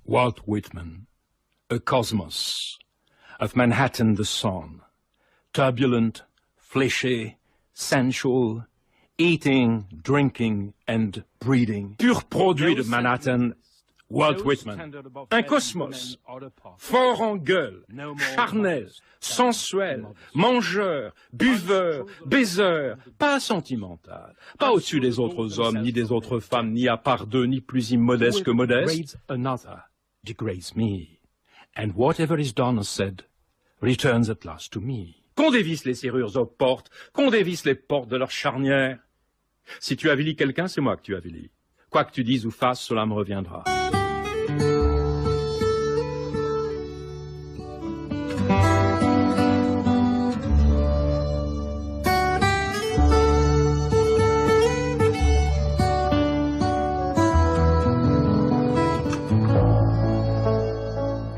Walt Whitman, a cosmos of Manhattan the sun, turbulent, fleshy, sensual, eating, drinking and breeding. Pur produit de Manhattan, Walt Whitman. Un cosmos, fort en gueule, charnel, sensuel, mangeur, buveur, baiseur, pas sentimental, pas au-dessus des autres hommes, ni des autres femmes, ni à part d'eux, ni plus immodeste que modeste. Another degrades me, and whatever is done or said returns at last to me. Qu'on dévisse les serrures aux portes, qu'on dévisse les portes de leur charnière. Si tu avilis quelqu'un, c'est moi que tu avilis. Quoi que tu dises ou fasses, cela me reviendra.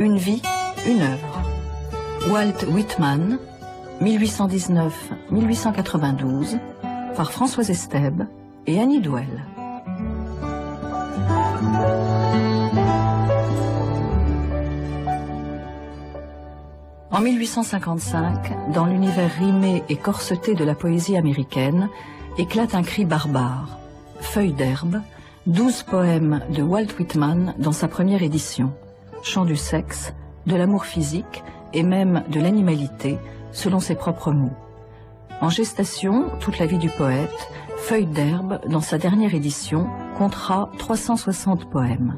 Une vie, une œuvre. Walt Whitman, 1819-1892, par Françoise Estèbe et Annie Douel. En 1855, dans l'univers rimé et corseté de la poésie américaine, éclate un cri barbare. Feuilles d'herbe, 12 poèmes de Walt Whitman dans sa première édition. Chant du sexe, de l'amour physique et même de l'animalité, selon ses propres mots. En gestation, toute la vie du poète, Feuilles d'herbe, dans sa dernière édition, comptera 360 poèmes.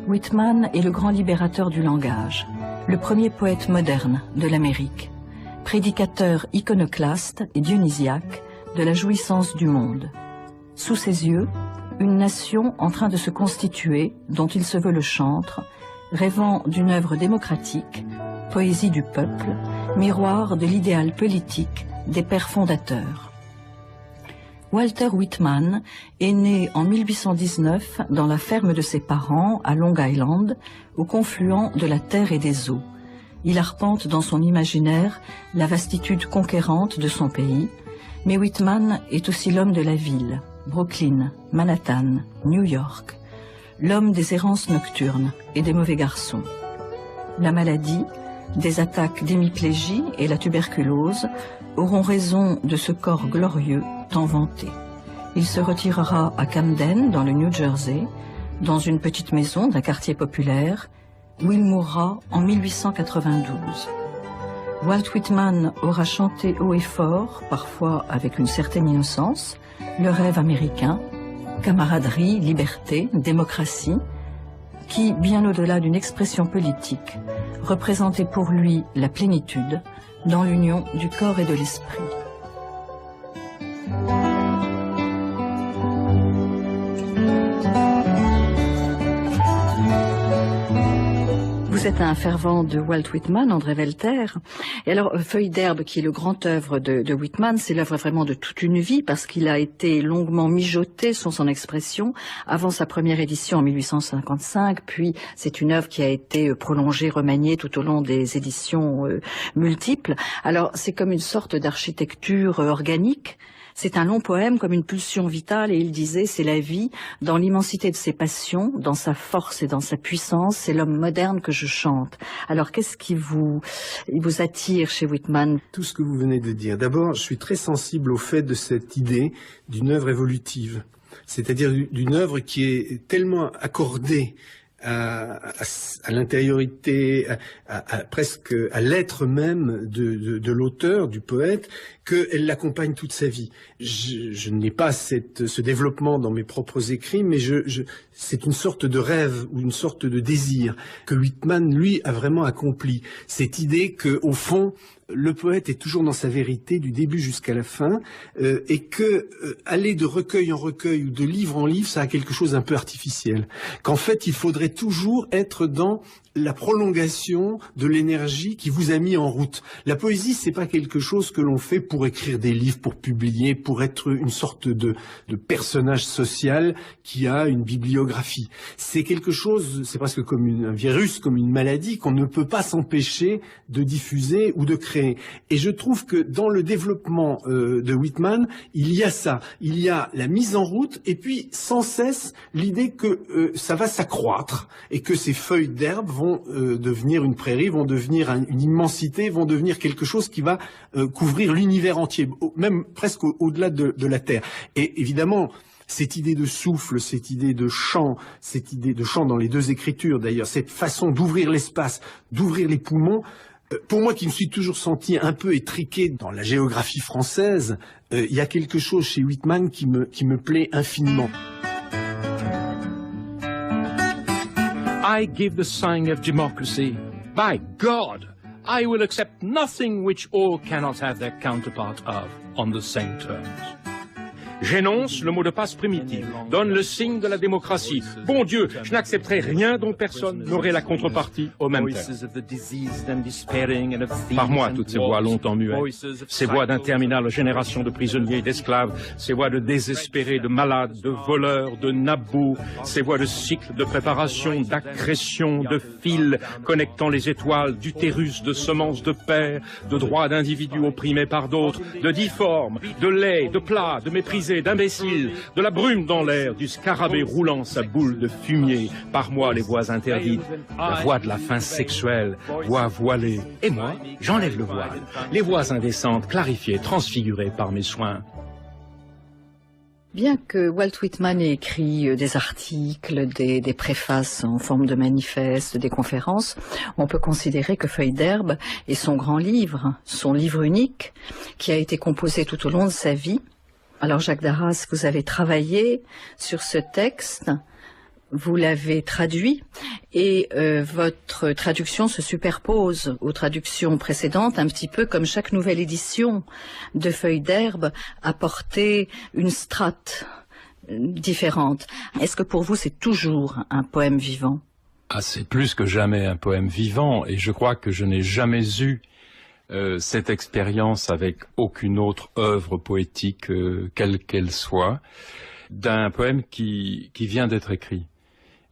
Whitman est le grand libérateur du langage, le premier poète moderne de l'Amérique, prédicateur iconoclaste et dionysiaque de la jouissance du monde. Sous ses yeux, une nation en train de se constituer, dont il se veut le chantre, rêvant d'une œuvre démocratique, poésie du peuple, miroir de l'idéal politique des pères fondateurs. Walter Whitman est né en 1819 dans la ferme de ses parents à Long Island, au confluent de la terre et des eaux. Il arpente dans son imaginaire la vastitude conquérante de son pays, mais Whitman est aussi l'homme de la ville, Brooklyn, Manhattan, New York, l'homme des errances nocturnes et des mauvais garçons. La maladie, des attaques d'hémiplégie et la tuberculose auront raison de ce corps glorieux tant vanté. Il se retirera à Camden, dans le New Jersey, dans une petite maison d'un quartier populaire, où il mourra en 1892. Walt Whitman aura chanté haut et fort, parfois avec une certaine innocence, le rêve américain, camaraderie, liberté, démocratie, qui, bien au-delà d'une expression politique, représentait pour lui la plénitude dans l'union du corps et de l'esprit. Vous êtes un fervent de Walt Whitman, André Welter. Et alors, Feuilles d'herbe, qui est le grand œuvre de Whitman, c'est l'œuvre vraiment de toute une vie, parce qu'il a été longuement mijoté, sur son expression, avant sa première édition en 1855, puis c'est une œuvre qui a été prolongée, remaniée tout au long des éditions multiples. Alors, c'est comme une sorte d'architecture organique. C'est un long poème comme une pulsion vitale, et il disait, c'est la vie, dans l'immensité de ses passions, dans sa force et dans sa puissance, c'est l'homme moderne que je chante. Alors qu'est-ce qui vous attire chez Whitman? Tout ce que vous venez de dire. D'abord, je suis très sensible au fait de cette idée d'une œuvre évolutive, c'est-à-dire d'une œuvre qui est tellement accordée à l'intériorité, presque à l'être même de l'auteur, du poète, qu'elle l'accompagne toute sa vie. Je n'ai pas ce développement dans mes propres écrits, mais c'est une sorte de rêve ou une sorte de désir que Whitman, lui, a vraiment accompli. Cette idée que, au fond, le poète est toujours dans sa vérité du début jusqu'à la fin, et que aller de recueil en recueil ou de livre en livre, ça a quelque chose d'un peu artificiel. Qu'en fait, il faudrait toujours être dans la prolongation de l'énergie qui vous a mis en route. La poésie, c'est pas quelque chose que l'on fait pour écrire des livres, pour publier, pour être une sorte de personnage social qui a une bibliographie. C'est quelque chose, c'est presque comme un virus, comme une maladie qu'on ne peut pas s'empêcher de diffuser ou de créer. créer. Et je trouve que dans le développement de Whitman, il y a ça. Il y a la mise en route et puis sans cesse l'idée que ça va s'accroître et que ces feuilles d'herbe vont devenir une prairie, vont devenir une immensité, vont devenir quelque chose qui va couvrir l'univers entier, même presque au-delà de la Terre. Et évidemment, cette idée de souffle, cette idée de chant dans les deux écritures d'ailleurs, cette façon d'ouvrir l'espace, d'ouvrir les poumons, pour moi qui me suis toujours senti un peu étriqué dans la géographie française, il y a quelque chose chez Whitman qui me plaît infiniment. I give the sign of democracy. By God, I will accept nothing which all cannot have their counterpart of on the same terms. J'énonce le mot de passe primitif, donne le signe de la démocratie. Bon Dieu, je n'accepterai rien dont personne n'aurait la contrepartie au même terme. Par moi, toutes ces voix longtemps muettes, ces voix d'interminables générations de prisonniers et d'esclaves, ces voix de désespérés, de malades, de voleurs, de nabous, ces voix de cycles de préparation, d'accrétion, de fils connectant les étoiles, d'utérus, de semences de pères, de droits d'individus opprimés par d'autres, de difformes, de laids, de plats, de méprisés, d'imbéciles, de la brume dans l'air, du scarabée roulant sa boule de fumier, par moi les voix interdites, la voix de la faim sexuelle, voix voilée, et moi, j'enlève le voile, les voix indécentes, clarifiées, transfigurées par mes soins. Bien que Walt Whitman ait écrit des articles, des préfaces en forme de manifeste, des conférences, on peut considérer que Feuilles d'herbe est son grand livre, son livre unique, qui a été composé tout au long de sa vie. Alors Jacques Darras, vous avez travaillé sur ce texte, vous l'avez traduit et votre traduction se superpose aux traductions précédentes, un petit peu comme chaque nouvelle édition de Feuilles d'herbe apportait une strate différente. Est-ce que pour vous c'est toujours un poème vivant? Ah, c'est plus que jamais un poème vivant et je crois que je n'ai jamais eu cette expérience avec aucune autre œuvre poétique, quelle qu'elle soit, d'un poème qui vient d'être écrit.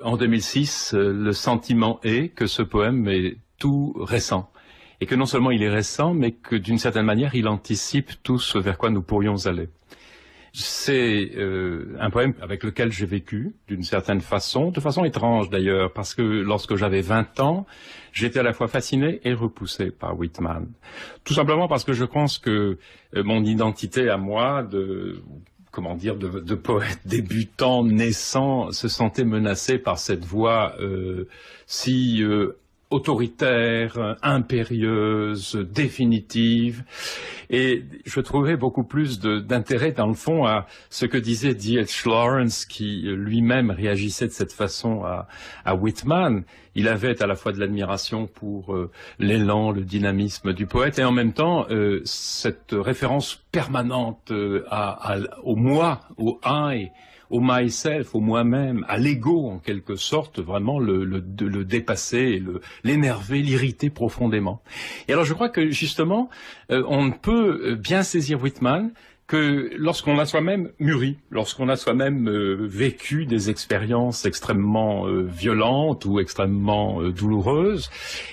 En 2006, le sentiment est que ce poème est tout récent. Et que non seulement il est récent, mais que d'une certaine manière, il anticipe tout ce vers quoi nous pourrions aller. C'est un poème avec lequel j'ai vécu, d'une certaine façon, de façon étrange d'ailleurs, parce que lorsque j'avais 20 ans, j'étais à la fois fasciné et repoussé par Whitman. Tout simplement parce que je pense que mon identité à moi, de poète débutant, naissant, se sentait menacée par cette voix si autoritaire, impérieuse, définitive. Et je trouvais beaucoup plus d'intérêt, dans le fond, à ce que disait D.H. Lawrence, qui lui-même réagissait de cette façon à Whitman. Il avait à la fois de l'admiration pour l'élan, le dynamisme du poète, et en même temps, cette référence permanente au moi, au I, au myself, au moi-même, à l'ego en quelque sorte, vraiment le dépasser, l'énerver, l'irriter profondément. Et alors je crois que justement, on ne peut bien saisir Whitman que lorsqu'on a soi-même mûri, lorsqu'on a soi-même vécu des expériences extrêmement violentes ou extrêmement douloureuses.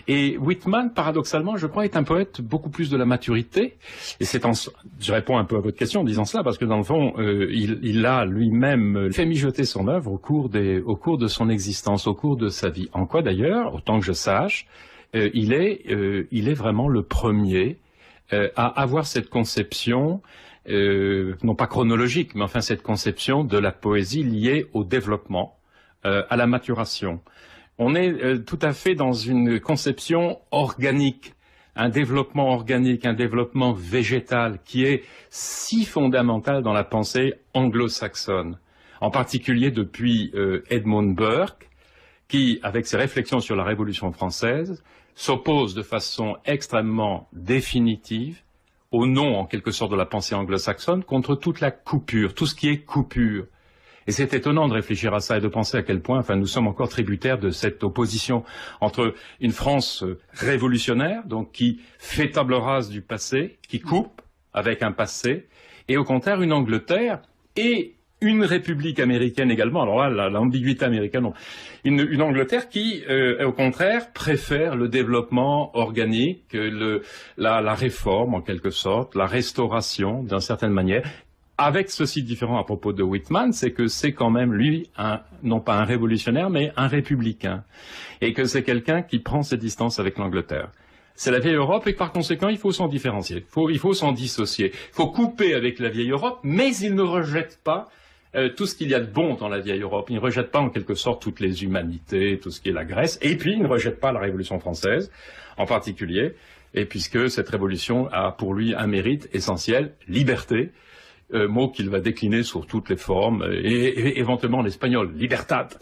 Et Whitman, paradoxalement, je crois, est un poète beaucoup plus de la maturité. Et je réponds un peu à votre question en disant cela, parce que dans le fond, il a lui-même fait mijoter son œuvre au cours de son existence, au cours de sa vie. En quoi d'ailleurs, autant que je sache, il est vraiment le premier à avoir cette conception non pas chronologique, mais enfin cette conception de la poésie liée au développement, à la maturation. On est tout à fait dans une conception organique, un développement organique, un développement végétal qui est si fondamental dans la pensée anglo-saxonne, en particulier depuis Edmund Burke, qui, avec ses réflexions sur la Révolution française, s'oppose de façon extrêmement définitive au nom, en quelque sorte, de la pensée anglo-saxonne, contre toute la coupure, tout ce qui est coupure. Et c'est étonnant de réfléchir à ça et de penser à quel point, nous sommes encore tributaires de cette opposition entre une France révolutionnaire, donc qui fait table rase du passé, qui coupe avec un passé, et au contraire une Angleterre et une république américaine également. Alors là, l'ambiguïté américaine, non. Une Angleterre qui, au contraire, préfère le développement organique, la réforme en quelque sorte, la restauration d'une certaine manière. Avec ceci différent à propos de Whitman, c'est que c'est quand même lui, non pas un révolutionnaire, mais un républicain. Et que c'est quelqu'un qui prend ses distances avec l'Angleterre. C'est la vieille Europe et par conséquent, il faut s'en différencier. Il faut s'en dissocier. Il faut couper avec la vieille Europe, mais il ne rejette pas tout ce qu'il y a de bon dans la vieille Europe. Il ne rejette pas en quelque sorte toutes les humanités, tout ce qui est la Grèce. Et puis, il ne rejette pas la Révolution française, en particulier. Et puisque cette révolution a pour lui un mérite essentiel, liberté. Mot qu'il va décliner sur toutes les formes, et éventuellement l'espagnol, libertad.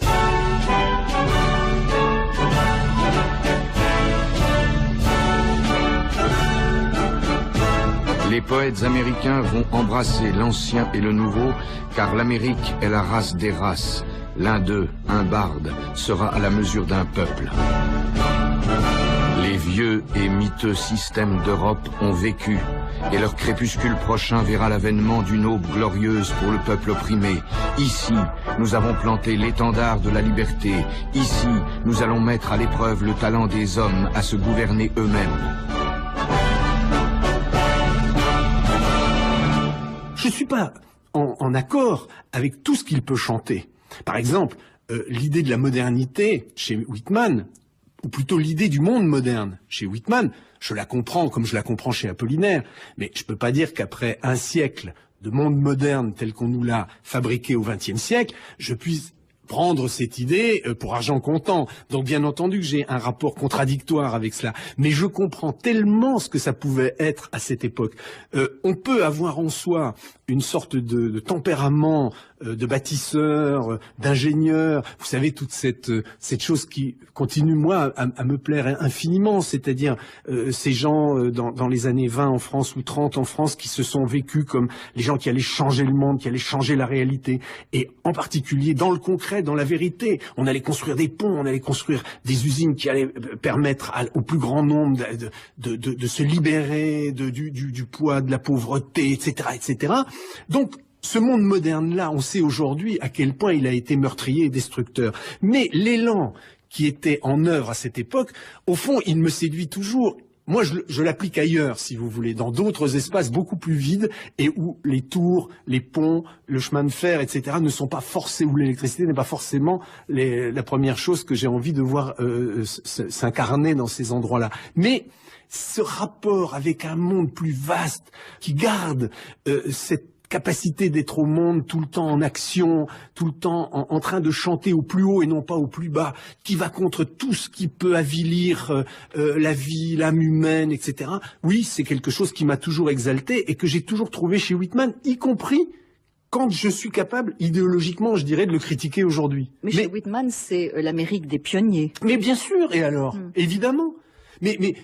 Les poètes américains vont embrasser l'ancien et le nouveau, car l'Amérique est la race des races. L'un d'eux, un barde, sera à la mesure d'un peuple. Les vieux et miteux systèmes d'Europe ont vécu, et leur crépuscule prochain verra l'avènement d'une aube glorieuse pour le peuple opprimé. Ici, nous avons planté l'étendard de la liberté. Ici, nous allons mettre à l'épreuve le talent des hommes à se gouverner eux-mêmes. Je ne suis pas en accord avec tout ce qu'il peut chanter. Par exemple, l'idée de la modernité chez Whitman, ou plutôt l'idée du monde moderne chez Whitman, je la comprends comme je la comprends chez Apollinaire, mais je ne peux pas dire qu'après un siècle de monde moderne tel qu'on nous l'a fabriqué au XXe siècle, je puisse prendre cette idée pour argent comptant. Donc bien entendu que j'ai un rapport contradictoire avec cela, mais je comprends tellement ce que ça pouvait être à cette époque. On peut avoir en soi une sorte de tempérament de bâtisseur, d'ingénieur, vous savez, toute cette chose qui continue, moi, à me plaire infiniment, c'est-à-dire ces gens dans les années 20 en France ou 30 en France qui se sont vécus comme les gens qui allaient changer le monde, qui allaient changer la réalité, et en particulier dans le concret, dans la vérité. On allait construire des ponts, on allait construire des usines qui allaient permettre au plus grand nombre de se libérer du poids de la pauvreté, etc., etc. Donc, ce monde moderne-là, on sait aujourd'hui à quel point il a été meurtrier et destructeur. Mais l'élan qui était en œuvre à cette époque, au fond, il me séduit toujours. Moi, je l'applique ailleurs, si vous voulez, dans d'autres espaces beaucoup plus vides et où les tours, les ponts, le chemin de fer, etc. ne sont pas forcément, où l'électricité n'est pas forcément la première chose que j'ai envie de voir s'incarner dans ces endroits-là. Mais ce rapport avec un monde plus vaste qui garde cette capacité d'être au monde tout le temps en action, tout le temps en train de chanter au plus haut et non pas au plus bas, qui va contre tout ce qui peut avilir la vie, l'âme humaine, etc. Oui, c'est quelque chose qui m'a toujours exalté et que j'ai toujours trouvé chez Whitman, y compris quand je suis capable, idéologiquement, je dirais, de le critiquer aujourd'hui. Mais chez Whitman, c'est l'Amérique des pionniers. Mais bien sûr, et alors, évidemment. Mais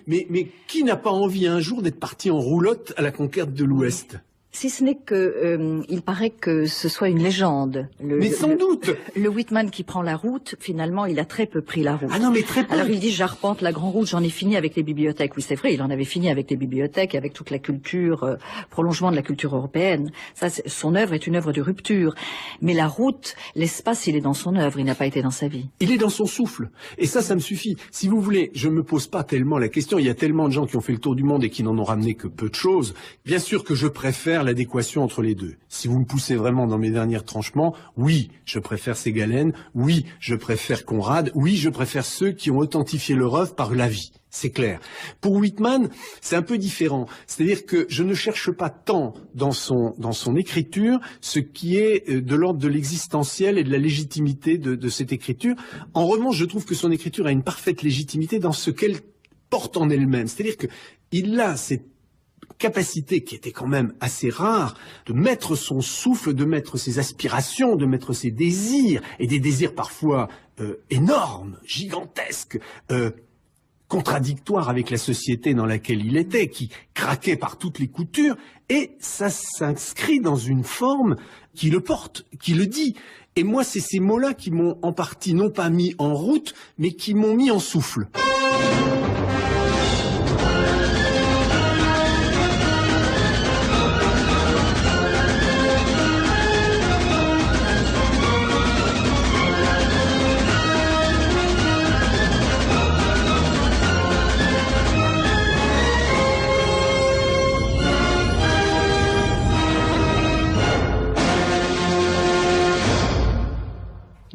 qui n'a pas envie un jour d'être parti en roulotte à la conquête de l'Ouest ? Si ce n'est que, il paraît que ce soit une légende. Mais sans doute. Le Whitman qui prend la route, finalement, il a très peu pris la route. Ah non, mais très peu. Alors il dit, j'arpente la grande route, j'en ai fini avec les bibliothèques. Oui, c'est vrai, il en avait fini avec les bibliothèques, avec toute la culture, prolongement de la culture européenne. Ça, son œuvre est une œuvre de rupture. Mais la route, l'espace, il est dans son œuvre, il n'a pas été dans sa vie. Il est dans son souffle. Et ça me suffit. Si vous voulez, je me pose pas tellement la question. Il y a tellement de gens qui ont fait le tour du monde et qui n'en ont ramené que peu de choses. Bien sûr que je préfère l'adéquation entre les deux. Si vous me poussez vraiment dans mes derniers tranchements, oui, je préfère Ségalène, oui, je préfère Conrad, oui, je préfère ceux qui ont authentifié leur œuvre par la vie. C'est clair. Pour Whitman, c'est un peu différent. C'est-à-dire que je ne cherche pas tant dans son écriture ce qui est de l'ordre de l'existentiel et de la légitimité de cette écriture. En revanche, je trouve que son écriture a une parfaite légitimité dans ce qu'elle porte en elle-même. C'est-à-dire qu'il a cette capacité qui était quand même assez rare de mettre son souffle, de mettre ses aspirations, de mettre ses désirs, et des désirs parfois énormes, gigantesques, contradictoires avec la société dans laquelle il était, qui craquait par toutes les coutures, et ça s'inscrit dans une forme qui le porte, qui le dit. Et moi, c'est ces mots-là qui m'ont en partie non pas mis en route, mais qui m'ont mis en souffle.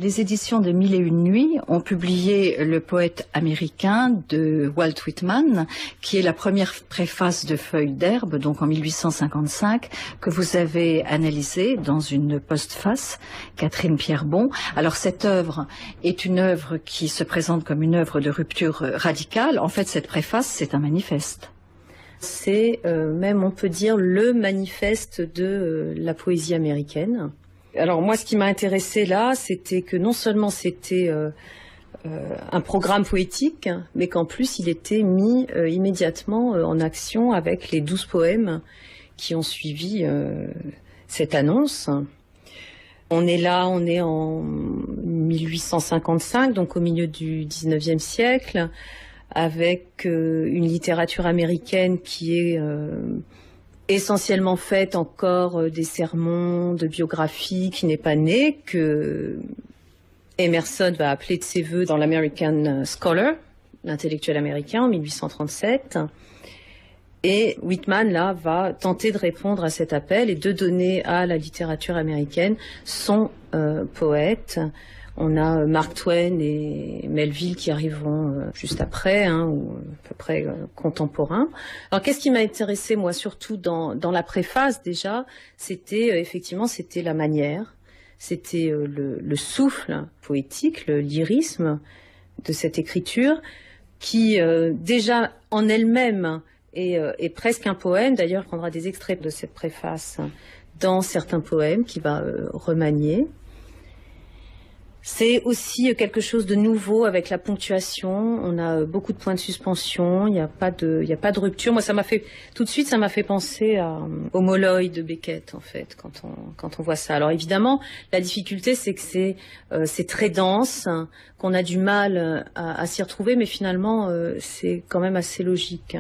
les éditions de Mille et une nuits ont publié le poète américain de Walt Whitman, qui est la première préface de Feuilles d'herbe, donc en 1855, que vous avez analysée dans une postface, Catherine Pierrebon. Alors cette œuvre est une œuvre qui se présente comme une œuvre de rupture radicale. En fait, cette préface, c'est un manifeste. C'est même, on peut dire, le manifeste de la poésie américaine. Alors moi, ce qui m'a intéressé là, c'était que non seulement c'était un programme poétique, mais qu'en plus il était mis immédiatement en action avec les 12 poèmes qui ont suivi cette annonce. On est là, on est en 1855, donc au milieu du 19e siècle, avec une littérature américaine qui est essentiellement faite encore des sermons, de biographies, qui n'est pas née, que Emerson va appeler de ses voeux dans l'American Scholar, l'intellectuel américain, en 1837. Et Whitman, là, va tenter de répondre à cet appel et de donner à la littérature américaine son poète. On a Mark Twain et Melville qui arriveront juste après, ou à peu près contemporains. Alors, qu'est-ce qui m'a intéressé, moi, surtout dans la préface, déjà, c'était effectivement, c'était la manière, c'était le souffle poétique, le lyrisme de cette écriture, qui, déjà, en elle-même, est presque un poème. D'ailleurs, on prendra des extraits de cette préface dans certains poèmes qu'il va remanier. C'est aussi quelque chose de nouveau avec la ponctuation. On a beaucoup de points de suspension. Il n'y a pas de rupture. Moi, tout de suite, ça m'a fait penser au Molloy de Beckett, en fait, quand on voit ça. Alors évidemment, la difficulté, c'est que c'est très dense, qu'on a du mal à s'y retrouver, mais finalement, c'est quand même assez logique.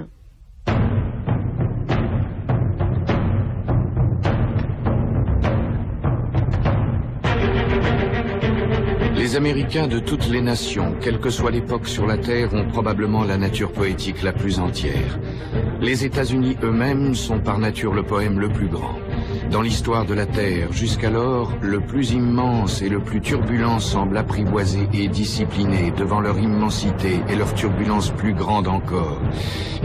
Les Américains de toutes les nations, quelle que soit l'époque sur la Terre, ont probablement la nature poétique la plus entière. Les États-Unis eux-mêmes sont par nature le poème le plus grand. Dans l'histoire de la Terre, jusqu'alors, le plus immense et le plus turbulent semble apprivoisé et discipliné devant leur immensité et leur turbulence plus grande encore.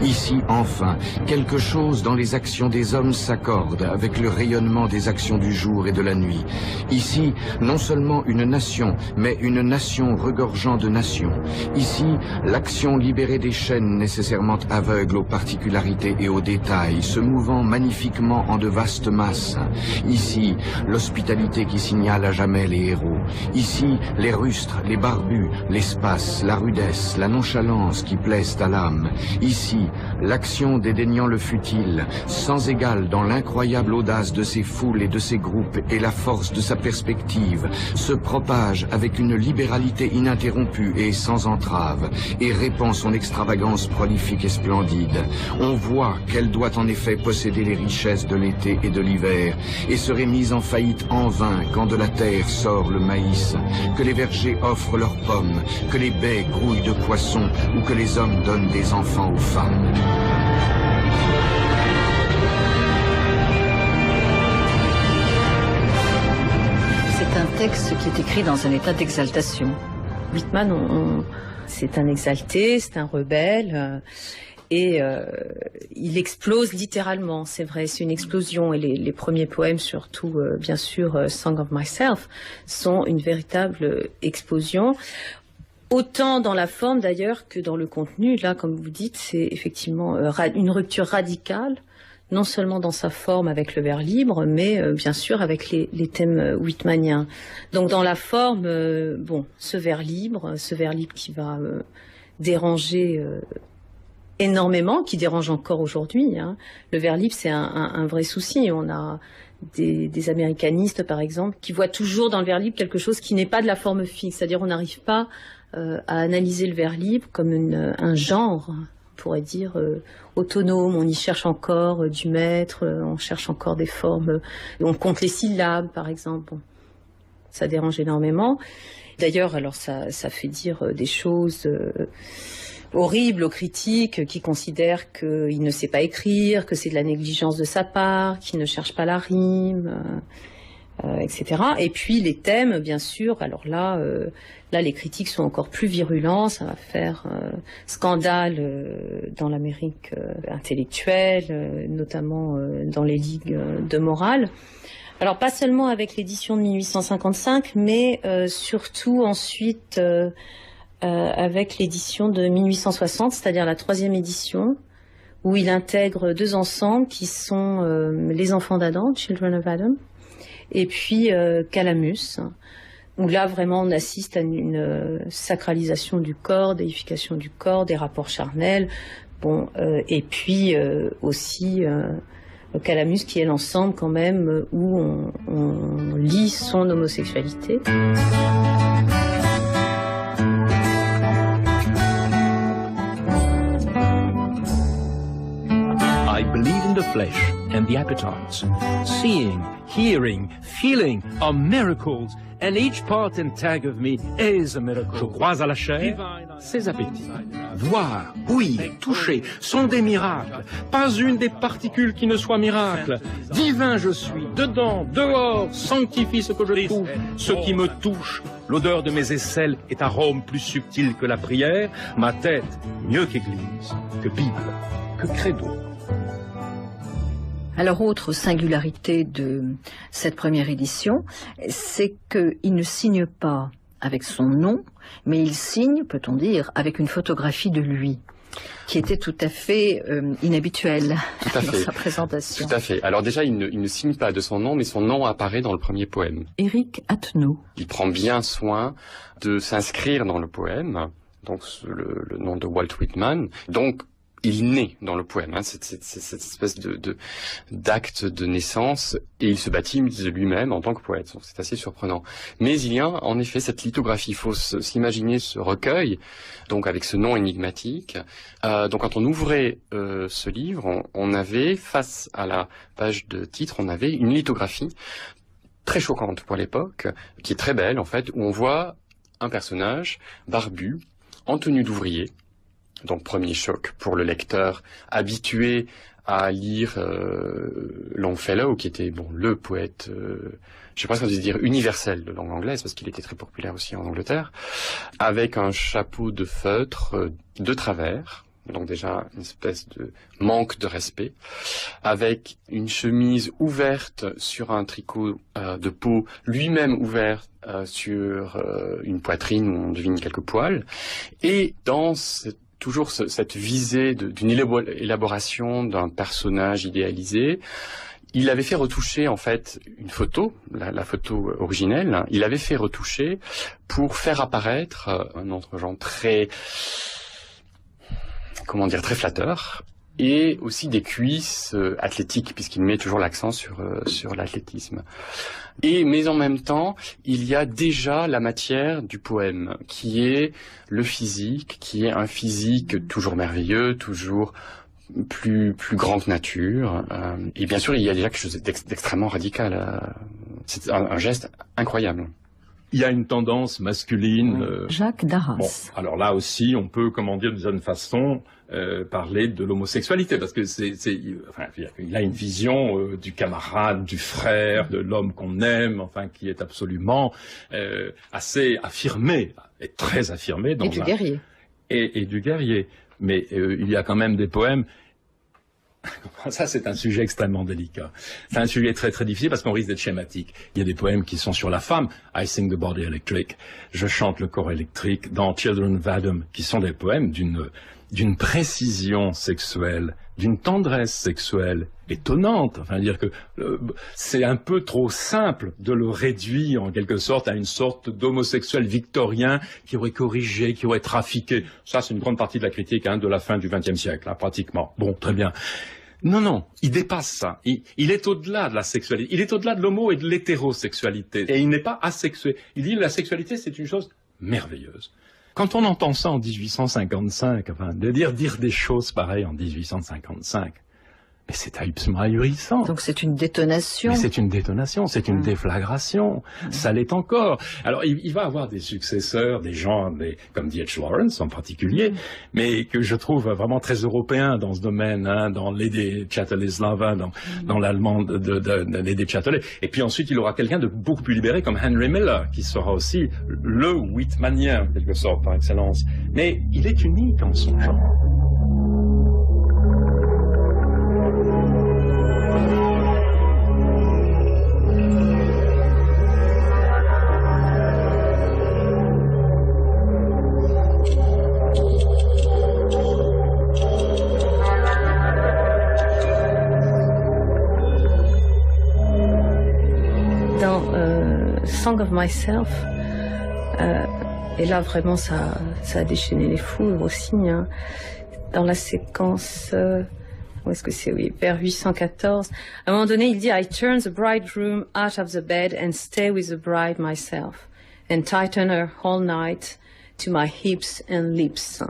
Ici, enfin, quelque chose dans les actions des hommes s'accorde avec le rayonnement des actions du jour et de la nuit. Ici, non seulement une nation, mais une nation regorgeant de nations. Ici, l'action libérée des chaînes nécessairement aveugles aux particularités et aux détails, se mouvant magnifiquement en de vastes masses. Ici, l'hospitalité qui signale à jamais les héros. Ici, les rustres, les barbus, l'espace, la rudesse, la nonchalance qui plaisent à l'âme. Ici, l'action dédaignant le futile, sans égal dans l'incroyable audace de ses foules et de ses groupes et la force de sa perspective, se propage avec une libéralité ininterrompue et sans entrave, et répand son extravagance prolifique et splendide. On voit qu'elle doit en effet posséder les richesses de l'été et de l'hiver, et serait mise en faillite en vain quand de la terre sort le maïs, que les vergers offrent leurs pommes, que les baies grouillent de poissons, ou que les hommes donnent des enfants aux femmes. C'est un texte qui est écrit dans un état d'exaltation. Whitman, c'est un exalté, c'est un rebelle, et il explose littéralement, c'est vrai, c'est une explosion. Et les premiers poèmes, surtout, bien sûr, Song of Myself, sont une véritable explosion. Autant dans la forme d'ailleurs que dans le contenu. Là, comme vous dites, c'est effectivement une rupture radicale, non seulement dans sa forme avec le vers libre, mais bien sûr avec les thèmes whitmaniens. Donc dans la forme, ce vers libre qui va déranger énormément, qui dérange encore aujourd'hui. Le vers libre, c'est un vrai souci. On a des américanistes, par exemple, qui voient toujours dans le vers libre quelque chose qui n'est pas de la forme fixe. C'est-à-dire on n'arrive pas à analyser le vers libre comme un genre, on pourrait dire, autonome. On y cherche encore du maître, on cherche encore des formes. On compte les syllabes, par exemple. Bon, ça dérange énormément. D'ailleurs, alors ça fait dire des choses horribles aux critiques qui considèrent qu'il ne sait pas écrire, que c'est de la négligence de sa part, qu'il ne cherche pas la rime. etc. Et puis les thèmes, bien sûr, alors là les critiques sont encore plus virulents, ça va faire scandale dans l'Amérique intellectuelle, notamment dans les ligues de morale. Alors pas seulement avec l'édition de 1855, mais surtout ensuite avec l'édition de 1860, c'est-à-dire la 3e édition, où il intègre 2 ensembles qui sont les enfants d'Adam, Children of Adam, et puis Calamus, où là vraiment on assiste à une sacralisation du corps, déification du corps, des rapports charnels, bon, et puis aussi Calamus qui est l'ensemble quand même où on lit son homosexualité. I believe in the flesh and the appetites. Seeing, hearing, feeling are miracles, and each part and tag of me is a miracle. Je crois à la chair, ses appétits. Voir, ouïr, toucher sont des miracles. Pas une des particules qui ne soit miracle. Divin je suis, dedans, dehors, sanctifie ce que je touche, ce qui me touche. L'odeur de mes aisselles est arôme plus subtil que la prière. Ma tête, mieux qu'église, que Bible, que credo. Alors, autre singularité de cette première édition, c'est qu'il ne signe pas avec son nom, mais il signe, peut-on dire, avec une photographie de lui, qui était tout à fait inhabituelle dans sa présentation. Tout à fait. Alors déjà, il ne signe pas de son nom, mais son nom apparaît dans le premier poème. Éric Attenot. Il prend bien soin de s'inscrire dans le poème, donc le nom de Walt Whitman. Donc, il naît dans le poème, cette espèce d'acte de naissance, et il se baptise lui-même en tant que poète. Donc c'est assez surprenant. Mais il y a en effet cette lithographie. Il faut s'imaginer ce recueil, donc avec ce nom énigmatique. Donc quand on ouvrait ce livre, on avait, face à la page de titre, on avait une lithographie très choquante pour l'époque, qui est très belle en fait, où on voit un personnage barbu, en tenue d'ouvrier. Donc premier choc pour le lecteur habitué à lire Longfellow, qui était le poète, je sais pas si on dit dire universel de langue anglaise, parce qu'il était très populaire aussi en Angleterre, avec un chapeau de feutre de travers, donc déjà une espèce de manque de respect, avec une chemise ouverte sur un tricot de peau, lui-même ouvert sur une poitrine où on devine quelques poils, et dans toujours cette visée d'une élaboration d'un personnage idéalisé. Il avait fait retoucher en fait une photo, la photo originelle, il avait fait retoucher pour faire apparaître un entre-genre très flatteur, et aussi des cuisses athlétiques, puisqu'il met toujours l'accent sur l'athlétisme. Mais en même temps, il y a déjà la matière du poème, qui est le physique, qui est un physique toujours merveilleux, toujours plus grand que nature. Et bien sûr, il y a déjà quelque chose d'extrêmement radical. C'est un geste incroyable. Il y a une tendance masculine. Jacques Darras. Bon, alors là aussi, on peut, d'une certaine façon, parler de l'homosexualité, parce que il a une vision du camarade, du frère, de l'homme qu'on aime, qui est absolument assez affirmé, et très affirmé. Et du guerrier. Et du guerrier. Mais il y a quand même des poèmes. Ça, c'est un sujet extrêmement délicat. C'est un sujet très très difficile parce qu'on risque d'être schématique. Il y a des poèmes qui sont sur la femme, I Sing the Body Electric, je chante le corps électrique, dans Children of Adam, qui sont des poèmes d'une précision sexuelle, d'une tendresse sexuelle étonnante. Dire que c'est un peu trop simple de le réduire en quelque sorte à une sorte d'homosexuel victorien qui aurait corrigé, qui aurait trafiqué. Ça, c'est une grande partie de la critique de la fin du XXe siècle, pratiquement. Bon, très bien. Non, il dépasse ça. Il est au-delà de la sexualité. Il est au-delà de l'homo et de l'hétérosexualité. Et il n'est pas asexué. Il dit que la sexualité, c'est une chose merveilleuse. Quand on entend ça en 1855, de dire des choses pareilles en 1855, Mais c'est absolument ahurissant. Donc c'est une détonation. Mais c'est une détonation, c'est une déflagration. Ça l'est encore. Alors il va avoir des successeurs, des gens comme D.H. Lawrence en particulier, mais que je trouve vraiment très européens dans ce domaine, hein, dans Lady Chatterley-Slavin, dans l'allemand de Lady Chatterley. Et puis ensuite il aura quelqu'un de beaucoup plus libéré comme Henry Miller, qui sera aussi le Whitmanien, en quelque sorte, par excellence. Mais il est unique en son genre. Song of Myself, et là vraiment ça a déchaîné les foudres aussi, hein. Dans la séquence, où est-ce que c'est, oui, vers 814, à un moment donné il dit I turn the bridegroom out of the bed and stay with the bride myself and tighten her all night to my hips and lips.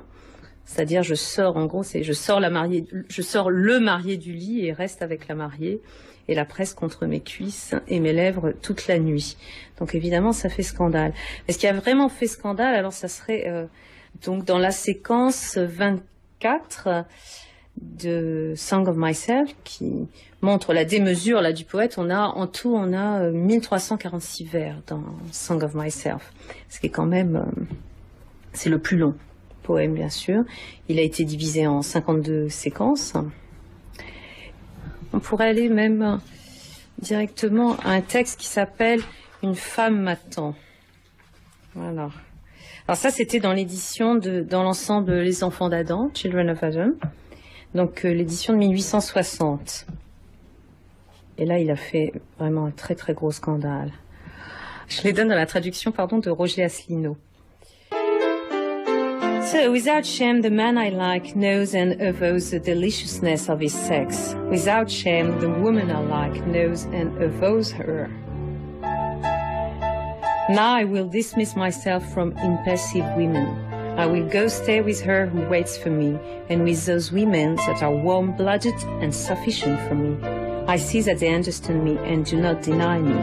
C'est-à-dire je sors, en gros je sors le marié du lit et reste avec la mariée et la presse contre mes cuisses et mes lèvres toute la nuit. Donc évidemment, ça fait scandale. Mais ce qui a vraiment fait scandale, alors ça serait donc dans la séquence 24 de Song of Myself, qui montre la démesure là du poète. En tout, on a 1346 vers dans Song of Myself, ce qui est quand même c'est le plus long poème, bien sûr. Il a été divisé en 52 séquences. On pourrait aller même directement à un texte qui s'appelle « Une femme m'attend ». Voilà. Alors ça, c'était dans l'édition dans l'ensemble Les Enfants d'Adam, Children of Adam, donc l'édition de 1860. Et là, il a fait vraiment un très très gros scandale. Je les donne dans la traduction, de Roger Asselineau. So, without shame, the man I like knows and avows the deliciousness of his sex. Without shame, the woman I like knows and avows her. Now I will dismiss myself from impassive women. I will go stay with her who waits for me, and with those women that are warm-blooded and sufficient for me. I see that they understand me and do not deny me.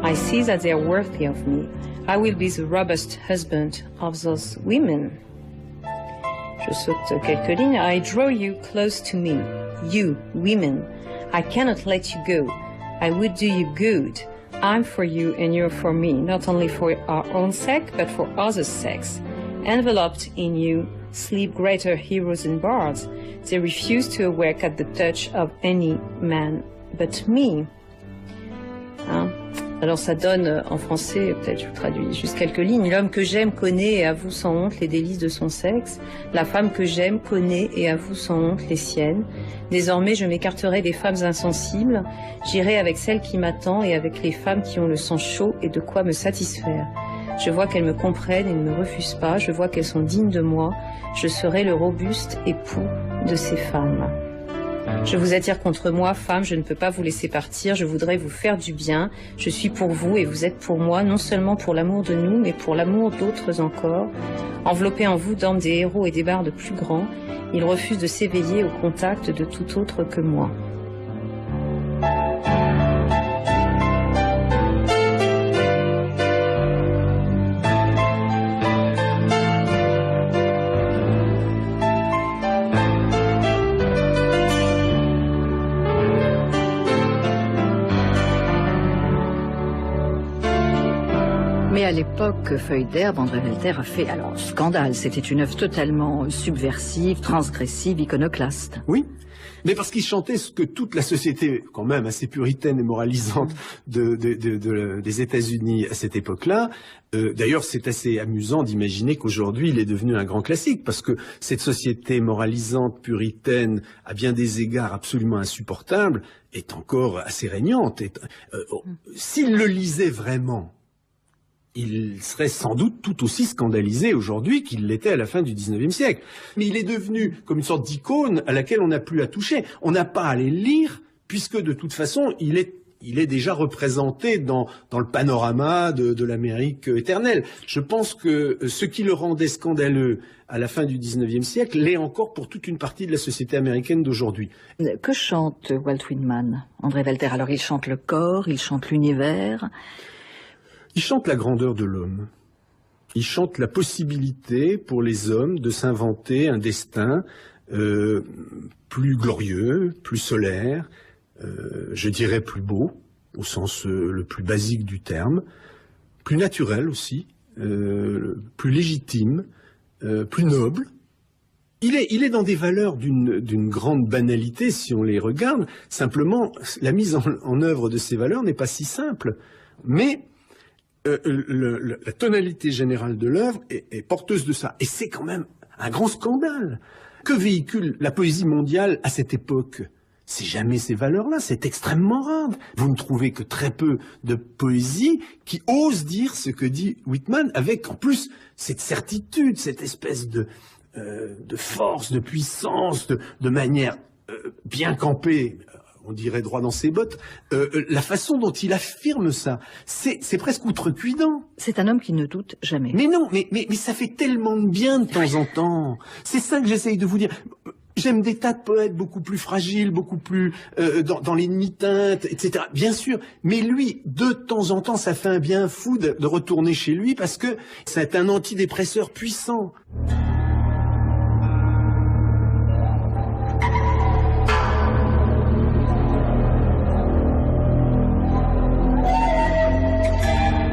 I see that they are worthy of me. I will be the robust husband of those women. Je saute quelques lignes. I draw you close to me, you, women. I cannot let you go. I would do you good. I'm for you and you're for me, not only for our own sake, but for others' sakes. Enveloped in you sleep greater heroes and bards. They refuse to awake at the touch of any man but me. Hein? Alors ça donne en français, peut-être je vous traduis juste quelques lignes. L'homme que j'aime connaît et avoue sans honte les délices de son sexe. La femme que j'aime connaît et avoue sans honte les siennes. Désormais je m'écarterai des femmes insensibles. J'irai avec celle qui m'attend et avec les femmes qui ont le sang chaud et de quoi me satisfaire. Je vois qu'elles me comprennent et ne me refusent pas. Je vois qu'elles sont dignes de moi. Je serai le robuste époux de ces femmes. Je vous attire contre moi, femme, je ne peux pas vous laisser partir, je voudrais vous faire du bien, je suis pour vous et vous êtes pour moi, non seulement pour l'amour de nous, mais pour l'amour d'autres encore. Enveloppés en vous dorment des héros et des bardes plus grands, ils refusent de s'éveiller au contact de tout autre que moi. Mais à l'époque, Feuille d'herbe, André Welter a fait alors scandale. C'était une œuvre totalement subversive, transgressive, iconoclaste. Oui, mais parce qu'il chantait ce que toute la société, quand même assez puritaine et moralisante des États-Unis à cette époque-là. D'ailleurs, c'est assez amusant d'imaginer qu'aujourd'hui, il est devenu un grand classique, parce que cette société moralisante, puritaine, à bien des égards absolument insupportable, est encore assez régnante. S'il le lisait vraiment, il serait sans doute tout aussi scandalisé aujourd'hui qu'il l'était à la fin du XIXe siècle. Mais il est devenu comme une sorte d'icône à laquelle on n'a plus à toucher. On n'a pas à les lire, puisque de toute façon, il est il est déjà représenté dans le panorama de l'Amérique éternelle. Je pense que ce qui le rendait scandaleux à la fin du XIXe siècle l'est encore pour toute une partie de la société américaine d'aujourd'hui. Que chante Walt Whitman, André Walter? Alors il chante le corps, il chante l'univers. Il chante la grandeur de l'homme. Il chante la possibilité pour les hommes de s'inventer un destin plus glorieux, plus solaire, je dirais plus beau, au sens le plus basique du terme, plus naturel aussi, plus légitime, plus noble. Il est dans des valeurs d'une grande banalité si on les regarde. Simplement, la mise en œuvre de ces valeurs n'est pas si simple. Mais la tonalité générale de l'œuvre est porteuse de ça. Et c'est quand même un grand scandale. Que véhicule la poésie mondiale à cette époque? C'est jamais ces valeurs-là, c'est extrêmement rare. Vous ne trouvez que très peu de poésie qui ose dire ce que dit Whitman, avec en plus cette certitude, cette espèce de force, de puissance, de manière bien campée, on dirait droit dans ses bottes, la façon dont il affirme ça, c'est presque outrecuidant. C'est un homme qui ne doute jamais. Mais non, mais ça fait tellement de bien de temps en temps. C'est ça que j'essaye de vous dire. J'aime des tas de poètes beaucoup plus fragiles, beaucoup plus dans les demi-teintes, etc. Bien sûr, mais lui, de temps en temps, ça fait un bien fou de retourner chez lui parce que c'est un antidépresseur puissant.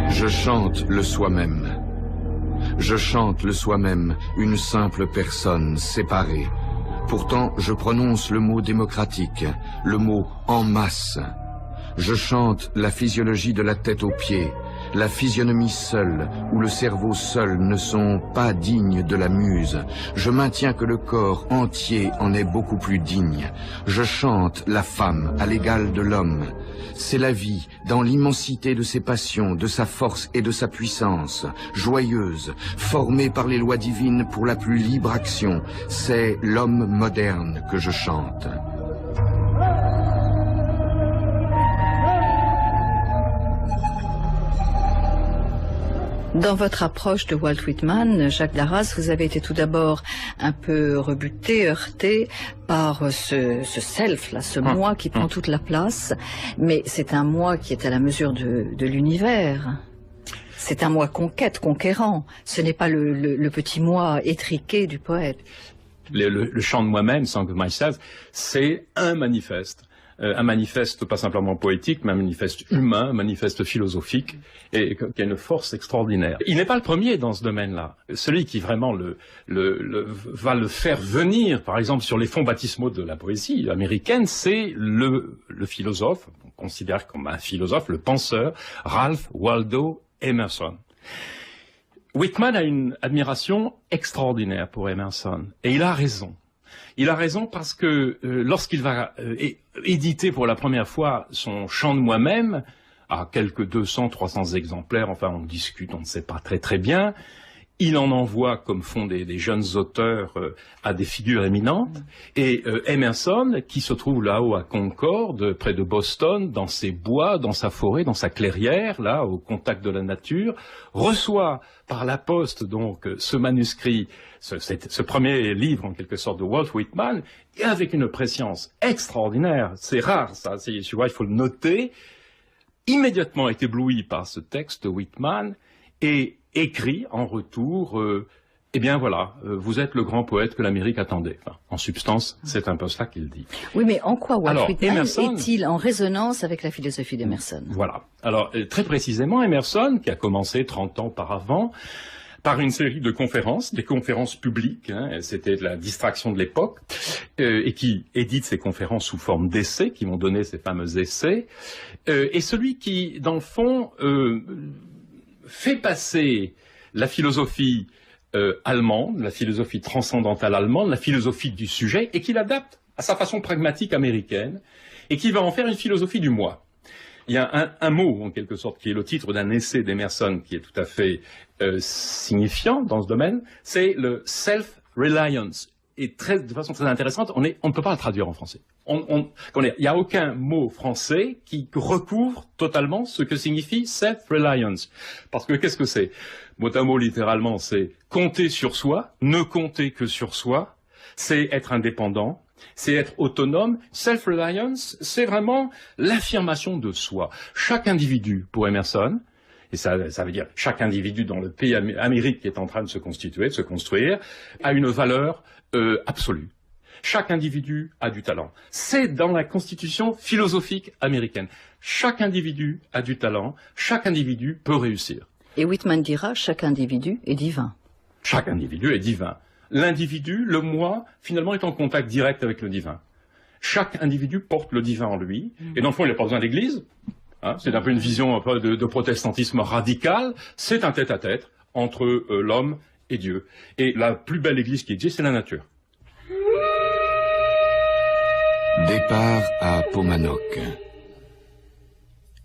Je chante le soi-même. Je chante le soi-même, une simple personne séparée. Pourtant, je prononce le mot démocratique, le mot en masse. Je chante la physiologie de la tête aux pieds, la physionomie seule ou le cerveau seul ne sont pas dignes de la muse. Je maintiens que le corps entier en est beaucoup plus digne. Je chante la femme à l'égal de l'homme. C'est la vie dans l'immensité de ses passions, de sa force et de sa puissance, joyeuse, formée par les lois divines pour la plus libre action. C'est l'homme moderne que je chante. Dans votre approche de Walt Whitman, Jacques Darras, vous avez été tout d'abord un peu rebuté, heurté par ce self, là, ce moi qui prend toute la place, mais c'est un moi qui est à la mesure de l'univers. C'est un moi conquérant. Ce n'est pas le petit moi étriqué du poète. Le chant de moi-même, Song of Myself, c'est un manifeste pas simplement poétique, mais un manifeste humain, un manifeste philosophique, et qui a une force extraordinaire. Il n'est pas le premier dans ce domaine-là. Celui qui vraiment va le faire venir, par exemple, sur les fonds baptismaux de la poésie américaine, c'est le philosophe, on considère comme un philosophe, le penseur, Ralph Waldo Emerson. Whitman a une admiration extraordinaire pour Emerson, et il a raison. Il a raison parce que lorsqu'il va éditer pour la première fois son chant de moi-même, à quelques 200, 300 exemplaires, enfin on discute, on ne sait pas très bien, il en envoie, comme font des jeunes auteurs, à des figures éminentes, et Emerson, qui se trouve là-haut à Concorde, près de Boston, dans ses bois, dans sa forêt, dans sa clairière, là, au contact de la nature, reçoit par la poste donc ce manuscrit, ce premier livre en quelque sorte de Walt Whitman, et avec une préscience extraordinaire. C'est rare ça, tu vois, il faut le noter. Immédiatement est ébloui par ce texte de Whitman et écrit en retour, eh bien voilà, vous êtes le grand poète que l'Amérique attendait. Enfin, en substance, c'est un peu cela qu'il dit. Oui, mais en quoi Walt Whitman Emerson, est-il en résonance avec la philosophie d'Emerson? Voilà. Alors, très précisément, Emerson, qui a commencé 30 ans auparavant, par une série de conférences, des conférences publiques, hein, c'était la distraction de l'époque, et qui édite ces conférences sous forme d'essais, qui vont donner ces fameux essais, et celui qui, dans le fond, fait passer la philosophie allemande, la philosophie transcendantale allemande, la philosophie du sujet, et qui l'adapte à sa façon pragmatique américaine, et qui va en faire une philosophie du moi. Il y a un mot, en quelque sorte, qui est le titre d'un essai d'Emerson, qui est tout à fait signifiant dans ce domaine, c'est le self-reliance. est de façon très intéressante. On ne peut pas la traduire en français. Il n'y a aucun mot français qui recouvre totalement ce que signifie self-reliance. Parce que qu'est-ce que c'est? Mot à mot, littéralement, c'est compter sur soi, ne compter que sur soi, c'est être indépendant, c'est être autonome. Self-reliance, c'est vraiment l'affirmation de soi. Chaque individu, pour Emerson, et ça veut dire chaque individu dans le pays Amérique qui est en train de se constituer, de se construire, a une valeur absolue. Chaque individu a du talent. C'est dans la constitution philosophique américaine. Chaque individu a du talent, chaque individu peut réussir. Et Whitman dira, chaque individu est divin. Chaque individu est divin. L'individu, le moi, finalement est en contact direct avec le divin. Chaque individu porte le divin en lui, et dans le fond, il n'a pas besoin d'église. Hein, c'est un peu une vision un peu de protestantisme radical. C'est un tête-à-tête entre l'homme et Dieu. Et la plus belle église qui existe, c'est la nature. Départ à Paumanok.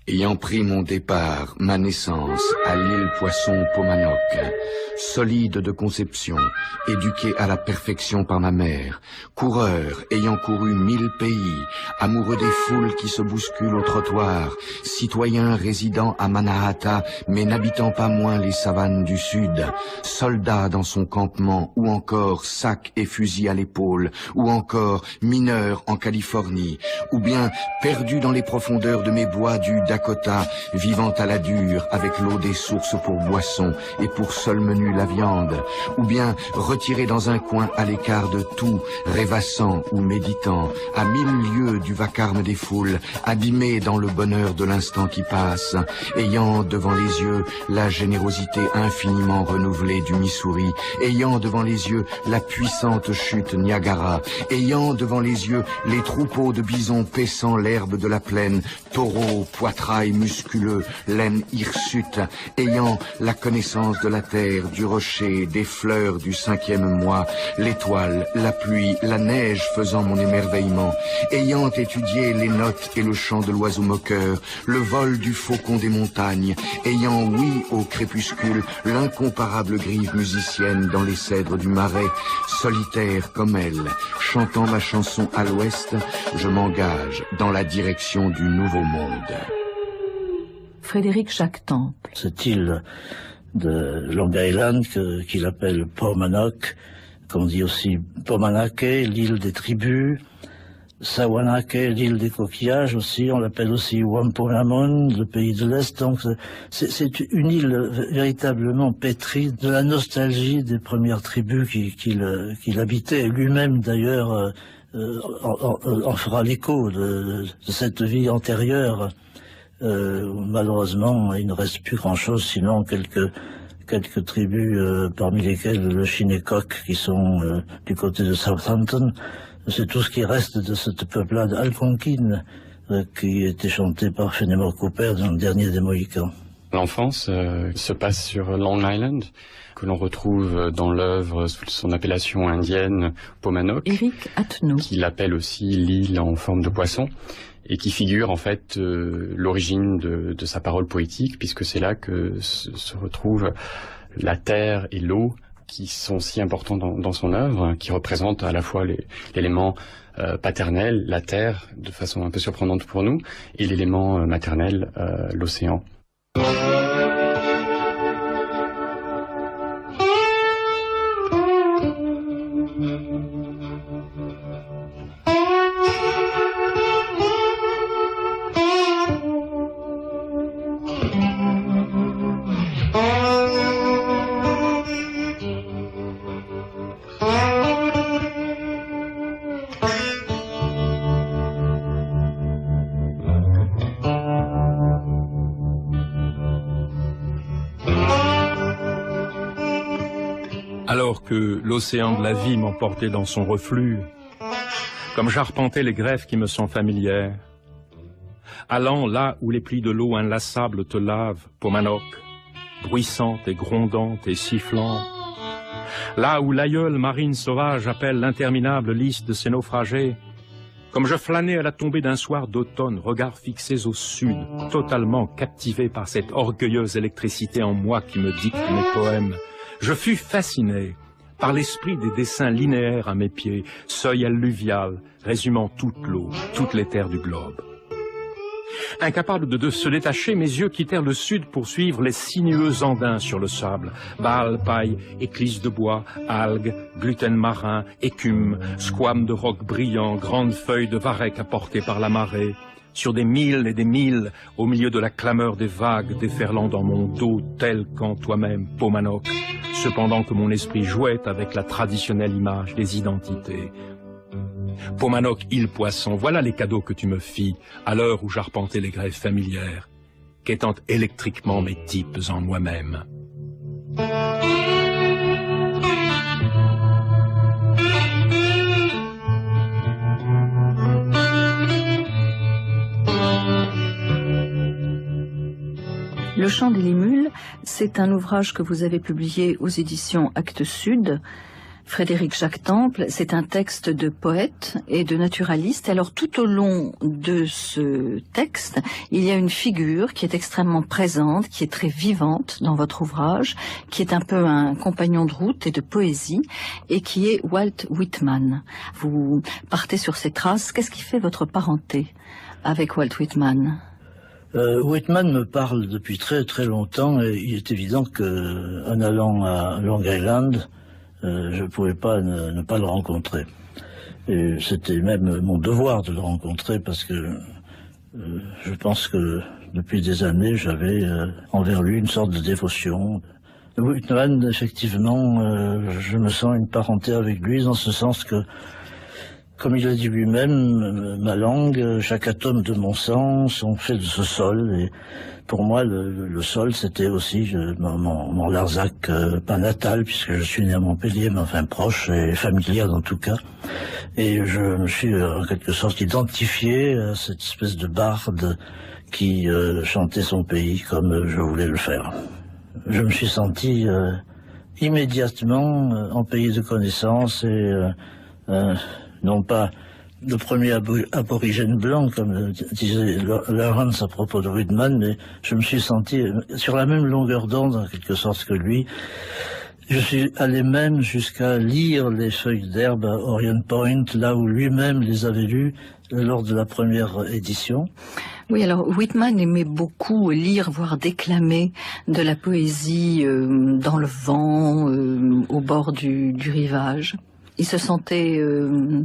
Ayant pris mon départ, ma naissance, à l'île Poisson Paumanok, solide de conception, éduqué à la perfection par ma mère, coureur ayant couru 1000 pays, amoureux des foules qui se bousculent au trottoir, citoyen résident à Mannahatta, mais n'habitant pas moins les savanes du sud, soldat dans son campement, ou encore sac et fusil à l'épaule, ou encore mineur en Californie, ou bien perdu dans les profondeurs de mes bois du Dakota, vivant à la dure avec l'eau des sources pour boisson et pour seul menu la viande, ou bien retiré dans un coin à l'écart de tout, rêvassant ou méditant, à 1000 lieues du vacarme des foules, abîmé dans le bonheur de l'instant qui passe, ayant devant les yeux la générosité infiniment renouvelée du Missouri, ayant devant les yeux la puissante chute Niagara, ayant devant les yeux les troupeaux de bisons paissant l'herbe de la plaine, taureaux, poitrail musculeux, laine hirsute, ayant la connaissance de la terre, du rocher, des fleurs du 5e mois, l'étoile, la pluie, la neige faisant mon émerveillement, ayant étudié les notes et le chant de l'oiseau moqueur, le vol du faucon des montagnes, ayant ouï au crépuscule l'incomparable grive musicienne dans les cèdres du marais, solitaire comme elle, chantant ma chanson à l'ouest, je m'engage dans la direction du nouveau monde. Frédéric Jacques Temple. Cette île de Long Island qu'il appelle Paumanok, qu'on dit aussi Paumanake, l'île des tribus, Sawanake, l'île des coquillages aussi, on l'appelle aussi Wampanoag, le pays de l'Est. Donc c'est une île véritablement pétrie de la nostalgie des premières tribus qu'il habitait. Lui-même d'ailleurs en fera l'écho de cette vie antérieure. Malheureusement, il ne reste plus grand-chose, sinon quelques tribus, parmi lesquelles le Shinnecock, qui sont du côté de Southampton. C'est tout ce qui reste de cette peuplade algonquine qui était chantée par Fenimore Cooper dans le dernier des Mohicans. L'enfance se passe sur Long Island, que l'on retrouve dans l'œuvre sous son appellation indienne Paumanok, Éric Attenou, qui l'appelle aussi l'île en forme de poisson, et qui figure en fait l'origine de sa parole poétique, puisque c'est là que se retrouvent la terre et l'eau, qui sont si importants dans son œuvre, qui représentent à la fois l'élément paternel, la terre, de façon un peu surprenante pour nous, et l'élément maternel, l'océan. Alors que l'océan de la vie m'emportait dans son reflux, comme j'arpentais les grèves qui me sont familières, allant là où les plis de l'eau inlassable te lavent, Paumanok, bruissante et grondante et sifflante, là où l'aïeule marine sauvage appelle l'interminable liste de ses naufragés, comme je flânais à la tombée d'un soir d'automne, regards fixés au sud, totalement captivé par cette orgueilleuse électricité en moi qui me dicte mes poèmes, je fus fasciné par l'esprit des dessins linéaires à mes pieds, seuil alluvial, résumant toute l'eau, toutes les terres du globe. Incapables de se détacher, mes yeux quittèrent le sud pour suivre les sinueux andins sur le sable. Balles, paille, éclisses de bois, algues, gluten marin, écume, squames de roc brillants, grandes feuilles de varech apportées par la marée. Sur des milles et des milles, au milieu de la clameur des vagues déferlant dans mon dos, tel qu'en toi-même, Paumanok, cependant que mon esprit jouait avec la traditionnelle image des identités. Paumanok, île poisson, voilà les cadeaux que tu me fis à l'heure où j'arpentais les grèves familières, quêtant électriquement mes types en moi-même. Le chant des limules, c'est un ouvrage que vous avez publié aux éditions Actes Sud. Frédéric Jacques Temple, c'est un texte de poète et de naturaliste. Alors tout au long de ce texte, il y a une figure qui est extrêmement présente, qui est très vivante dans votre ouvrage, qui est un peu un compagnon de route et de poésie, et qui est Walt Whitman. Vous partez sur ses traces. Qu'est-ce qui fait votre parenté avec Walt Whitman ? Whitman me parle depuis très très longtemps, et il est évident que en allant à Long Island, je ne pouvais pas ne pas le rencontrer. Et c'était même mon devoir de le rencontrer, parce que je pense que depuis des années, j'avais envers lui une sorte de dévotion. Whitman, effectivement, je me sens une parenté avec lui, dans ce sens que, comme il a dit lui-même, ma langue, chaque atome de mon sang sont faits de ce sol. Et pour moi, le sol, c'était aussi mon Larzac pas natal, puisque je suis né à Montpellier, mais enfin proche et familier dans tout cas. Et je me suis en quelque sorte identifié à cette espèce de barde qui chantait son pays comme je voulais le faire. Je me suis senti immédiatement en pays de connaissances et non pas le premier aborigène blanc, comme disait Lawrence à propos de Whitman, mais je me suis senti sur la même longueur d'onde, en quelque sorte, que lui. Je suis allé même jusqu'à lire les feuilles d'herbe à Orient Point, là où lui-même les avait lues lors de la première édition. Oui, alors Whitman aimait beaucoup lire, voire déclamer de la poésie dans le vent, au bord du rivage. Il se sentait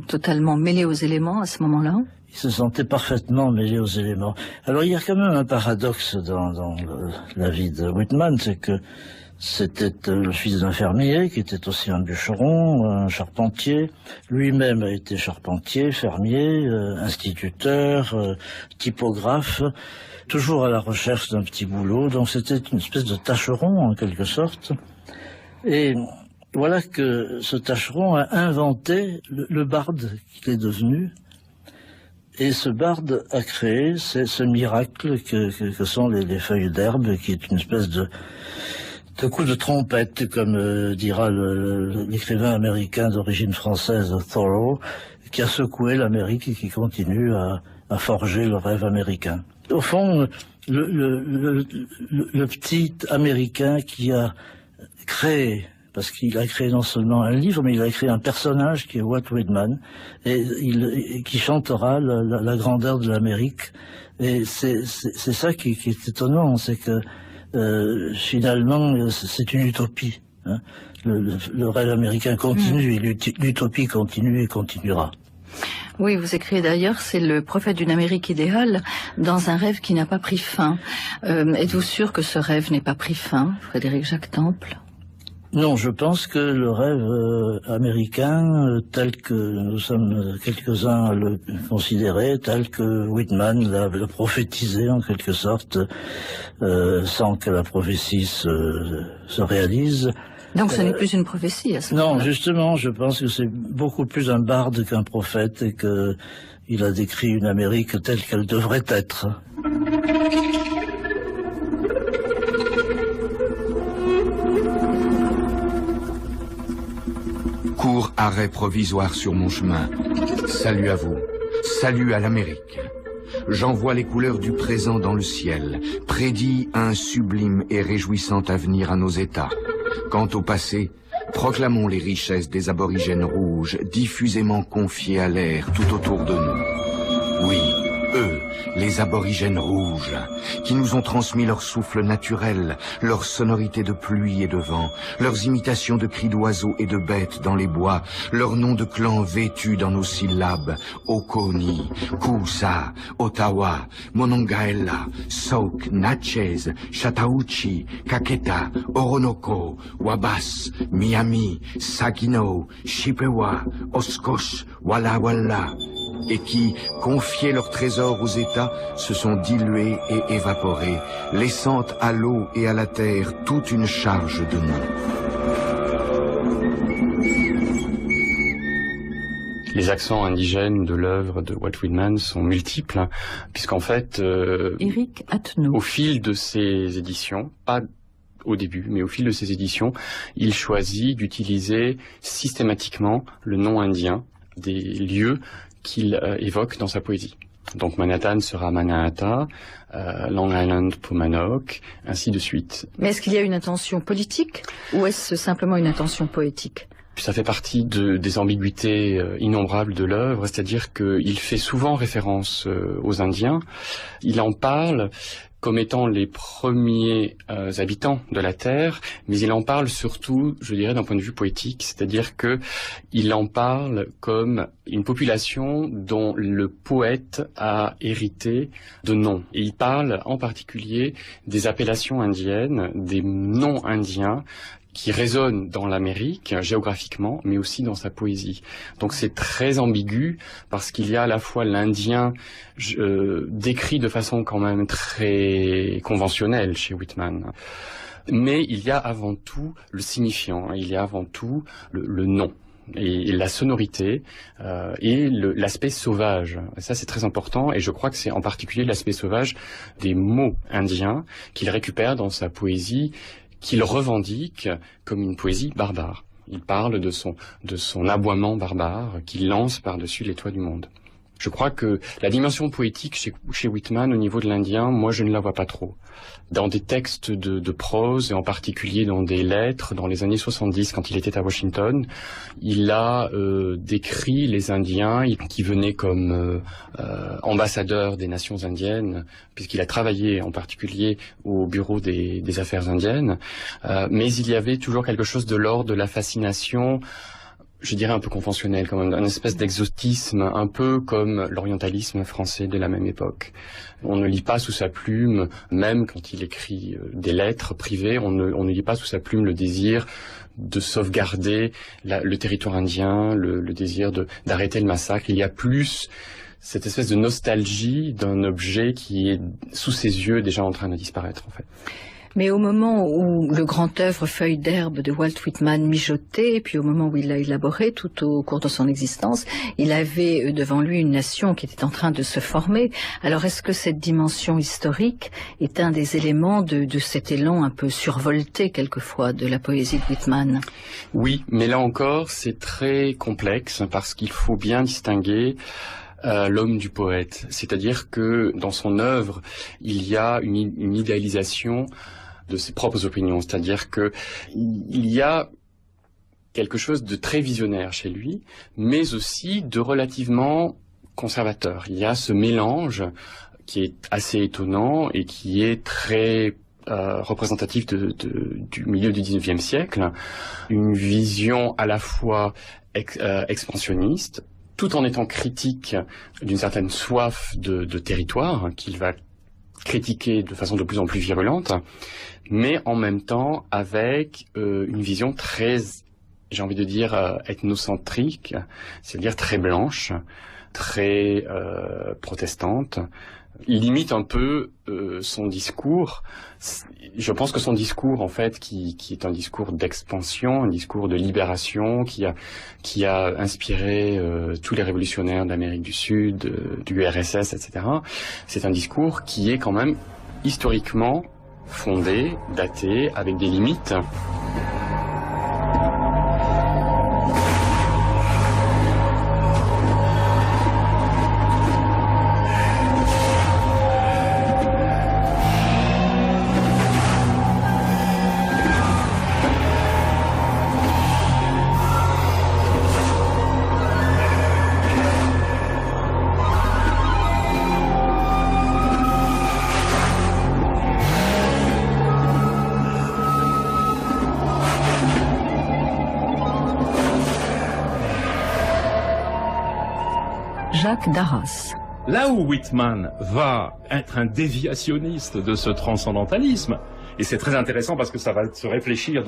totalement mêlé aux éléments à ce moment-là? Il se sentait parfaitement mêlé aux éléments. Alors il y a quand même un paradoxe dans la vie de Whitman, c'est que c'était le fils d'un fermier qui était aussi un bûcheron, un charpentier. Lui-même a été charpentier, fermier, instituteur, typographe, toujours à la recherche d'un petit boulot. Donc c'était une espèce de tâcheron en quelque sorte. Et voilà que ce tâcheron a inventé le barde qu'il est devenu. Et ce barde a créé ce miracle que sont les feuilles d'herbe, qui est une espèce de coup de trompette, comme dira l'écrivain américain d'origine française Thoreau, qui a secoué l'Amérique et qui continue à forger le rêve américain. Au fond, le petit Américain qui a créé, parce qu'il a créé non seulement un livre, mais il a créé un personnage qui est Walt Whitman, et qui chantera la grandeur de l'Amérique. Et c'est ça qui est étonnant, c'est que finalement c'est une utopie. Hein. Le rêve américain continue, et l'utopie continue et continuera. Oui, vous écrivez d'ailleurs, c'est le prophète d'une Amérique idéale dans un rêve qui n'a pas pris fin. Êtes-vous sûr que ce rêve n'est pas pris fin, Frédéric Jacques Temple? Non, je pense que le rêve américain, tel que nous sommes quelques-uns à le considérer, tel que Whitman l'a prophétisé en quelque sorte, sans que la prophétie se réalise. Donc ce n'est plus une prophétie à ce moment-là. Non, justement, je pense que c'est beaucoup plus un barde qu'un prophète, et qu'il a décrit une Amérique telle qu'elle devrait être. Court arrêt provisoire sur mon chemin. Salut à vous. Salut à l'Amérique. J'envoie les couleurs du présent dans le ciel, prédit un sublime et réjouissant avenir à nos États. Quant au passé, Proclamons les richesses des aborigènes rouges, diffusément confiées à l'air tout autour de nous. Oui, eux, les aborigènes rouges, qui nous ont transmis leur souffle naturel, leur sonorité de pluie et de vent, leurs imitations de cris d'oiseaux et de bêtes dans les bois, leurs noms de clans vêtus dans nos syllabes, Okoni, Kusa, Ottawa, Monongahela, Sauk, Natchez, Chattahoochee, Kaketa, Oronoko, Wabas, Miami, Saginaw, Chippewa, Oshkosh, Walla Walla, et qui, confiaient leurs trésors aux États, se sont dilués et évaporés, laissant à l'eau et à la terre toute une charge de noms. Les accents indigènes de l'œuvre de Walt Whitman sont multiples, puisqu'en fait, Éric Attenault. Au fil de ses éditions, pas au début, mais au fil de ses éditions, il choisit d'utiliser systématiquement le nom indien des lieux qu'il évoque dans sa poésie. Donc Manhattan sera Manhattan, Long Island Paumanok, ainsi de suite. Mais est-ce qu'il y a une intention politique ou est-ce simplement une intention poétique ? Ça fait partie des ambiguïtés innombrables de l'œuvre, c'est-à-dire qu'il fait souvent référence aux Indiens. Il en parle comme étant les premiers habitants de la Terre, mais il en parle surtout, je dirais, d'un point de vue poétique, c'est-à-dire que il en parle comme une population dont le poète a hérité de noms. Et il parle en particulier des appellations indiennes, des noms indiens, qui résonne dans l'Amérique géographiquement, mais aussi dans sa poésie. Donc c'est très ambigu parce qu'il y a à la fois l'Indien décrit de façon quand même très conventionnelle chez Whitman, mais il y a avant tout le signifiant, il y a avant tout le nom. Et la sonorité et l'aspect sauvage. Et ça, c'est très important, et je crois que c'est en particulier l'aspect sauvage des mots indiens qu'il récupère dans sa poésie, qu'il revendique comme une poésie barbare. Il parle de son aboiement barbare qu'il lance par-dessus les toits du monde. Je crois que la dimension poétique chez Whitman au niveau de l'Indien, moi je ne la vois pas trop. Dans des textes de prose, et en particulier dans des lettres, dans les années 70, quand il était à Washington, il a décrit les Indiens qui venaient comme ambassadeurs des nations indiennes, puisqu'il a travaillé en particulier au bureau des affaires indiennes, mais il y avait toujours quelque chose de l'ordre de la fascination, je dirais un peu conventionnel, quand même, un espèce d'exotisme, un peu comme l'orientalisme français de la même époque. On ne lit pas sous sa plume, même quand il écrit des lettres privées, on ne lit pas sous sa plume le désir de sauvegarder le territoire indien, le désir d'arrêter le massacre. Il y a plus cette espèce de nostalgie d'un objet qui est sous ses yeux déjà en train de disparaître, en fait. Mais au moment où le grand œuvre Feuilles d'herbe de Walt Whitman mijotait, et puis au moment où il l'a élaboré tout au cours de son existence, il avait devant lui une nation qui était en train de se former. Alors est-ce que cette dimension historique est un des éléments de cet élan un peu survolté quelquefois de la poésie de Whitman ? Oui, mais là encore c'est très complexe parce qu'il faut bien distinguer l'homme du poète. C'est-à-dire que dans son œuvre, il y a une idéalisation de ses propres opinions. C'est-à-dire que il y a quelque chose de très visionnaire chez lui, mais aussi de relativement conservateur. Il y a ce mélange qui est assez étonnant et qui est très représentatif du milieu du 19e siècle. Une vision à la fois expansionniste, tout en étant critique d'une certaine soif de territoire qu'il va critiquer de façon de plus en plus virulente, mais en même temps avec une vision très, j'ai envie de dire, ethnocentrique, c'est-à-dire très blanche, très protestante. Il imite un peu son discours. Je pense que son discours, en fait, qui est un discours d'expansion, un discours de libération, qui a inspiré tous les révolutionnaires d'Amérique du Sud, du RSS, etc. C'est un discours qui est quand même historiquement fondé, daté, avec des limites. Jacques Darras. Là où Whitman va être un déviationniste de ce transcendantalisme, et c'est très intéressant parce que ça va se réfléchir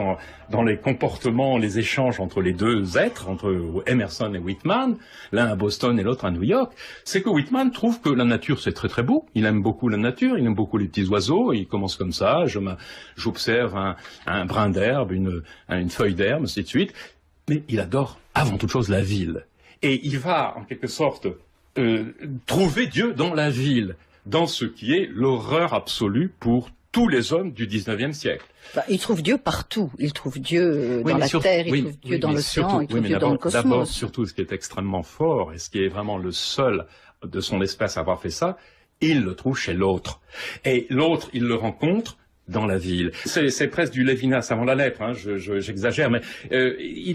dans les comportements, les échanges entre les deux êtres, entre Emerson et Whitman, l'un à Boston et l'autre à New York, c'est que Whitman trouve que la nature c'est très très beau, il aime beaucoup la nature, il aime beaucoup les petits oiseaux, il commence comme ça, j'observe un brin d'herbe, une feuille d'herbe, ainsi de suite, mais il adore avant toute chose la ville. Et il va en quelque sorte trouver Dieu dans la ville, dans ce qui est l'horreur absolue pour tous les hommes du 19e siècle. Il trouve Dieu partout. Il trouve Dieu dans la terre, il trouve Dieu dans l'océan, il trouve Dieu dans le cosmos. D'abord, surtout, ce qui est extrêmement fort, et ce qui est vraiment le seul de son espèce à avoir fait ça, il le trouve chez l'autre. Et l'autre, il le rencontre dans la ville. C'est presque du Lévinas avant la lettre, hein, j'exagère, mais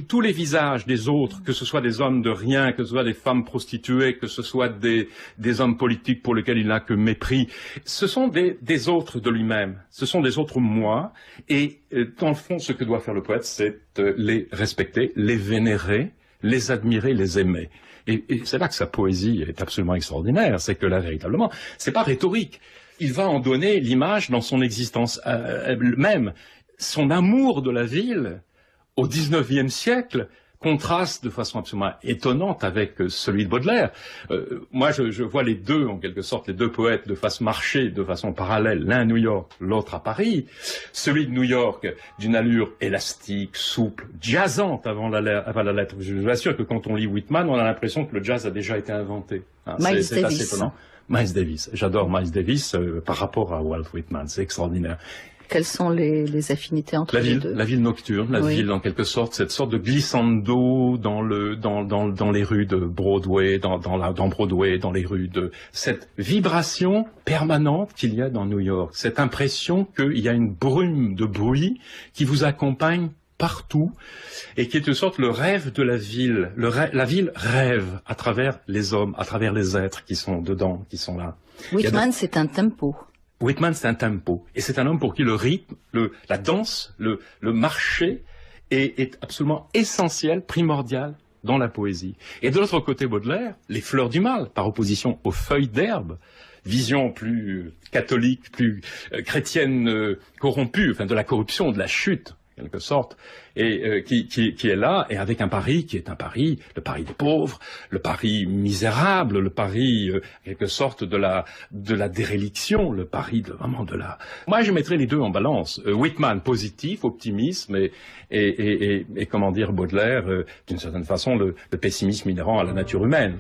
tous les visages des autres, que ce soit des hommes de rien, que ce soit des femmes prostituées, que ce soit des hommes politiques pour lesquels il n'a que mépris, ce sont des autres de lui-même, ce sont des autres moi, et dans le fond, ce que doit faire le poète, c'est les respecter, les vénérer, les admirer, les aimer. Et c'est là que sa poésie est absolument extraordinaire, c'est que là, véritablement, c'est pas rhétorique. Il va en donner l'image dans son existence même. Son amour de la ville, au XIXe siècle, contraste de façon absolument étonnante avec celui de Baudelaire. Moi, je vois les deux, en quelque sorte, les deux poètes marcher de façon parallèle, l'un à New York, l'autre à Paris. Celui de New York, d'une allure élastique, souple, jazzante avant la lettre. Je vous assure que quand on lit Whitman, on a l'impression que le jazz a déjà été inventé. Hein, c'est assez étonnant. Miles Davis. J'adore Miles Davis par rapport à Walt Whitman. C'est extraordinaire. Quelles sont les affinités entre les deux? La ville nocturne, la ville en quelque sorte, cette sorte de glissando dans les rues de Broadway, dans Broadway, dans les rues de cette vibration permanente qu'il y a dans New York, cette impression qu'il y a une brume de bruit qui vous accompagne partout, et qui est de sorte le rêve de la ville. La ville rêve à travers les hommes, à travers les êtres qui sont dedans, qui sont là. Whitman, c'est un tempo. Whitman, c'est un tempo. Et c'est un homme pour qui le rythme, la danse, le marché est absolument essentiel, primordial dans la poésie. Et de l'autre côté, Baudelaire, les fleurs du mal, par opposition aux feuilles d'herbe, vision plus catholique, plus chrétienne corrompue, enfin de la corruption, de la chute, quelque sorte, et qui est là, et avec un Paris qui est un Paris, le Paris des pauvres, le Paris misérable, le Paris, quelque sorte, de la déréliction, le Paris vraiment de la... Moi, je mettrais les deux en balance. Whitman, positif, optimisme, et comment dire, Baudelaire, d'une certaine façon, le pessimisme inhérent à la nature humaine.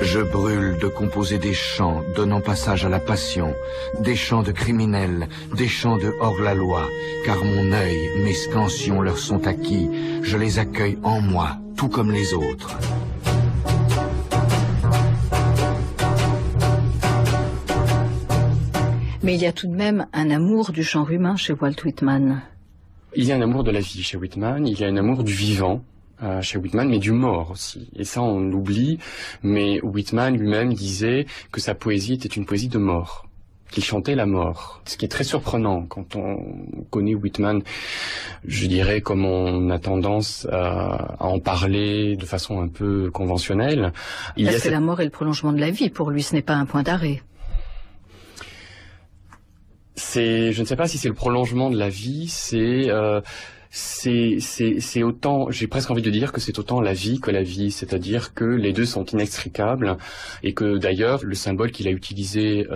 Je brûle de composer des chants donnant passage à la passion, des chants de criminels, des chants de hors-la-loi, car mon œil, mes scansions leur sont acquis, je les accueille en moi, tout comme les autres. Mais il y a tout de même un amour du genre humain chez Walt Whitman. Il y a un amour de la vie chez Whitman, il y a un amour du vivant. Chez Whitman, mais du mort aussi. Et ça, on l'oublie, mais Whitman lui-même disait que sa poésie était une poésie de mort, qu'il chantait la mort. Ce qui est très surprenant quand on connaît Whitman, je dirais, comme on a tendance à en parler de façon un peu conventionnelle. C'est la mort et le prolongement de la vie. Pour lui, ce n'est pas un point d'arrêt. Je ne sais pas si c'est le prolongement de la vie, c'est autant, j'ai presque envie de dire que c'est autant la vie que la vie, c'est-à-dire que les deux sont inextricables, et que d'ailleurs le symbole qu'il a utilisé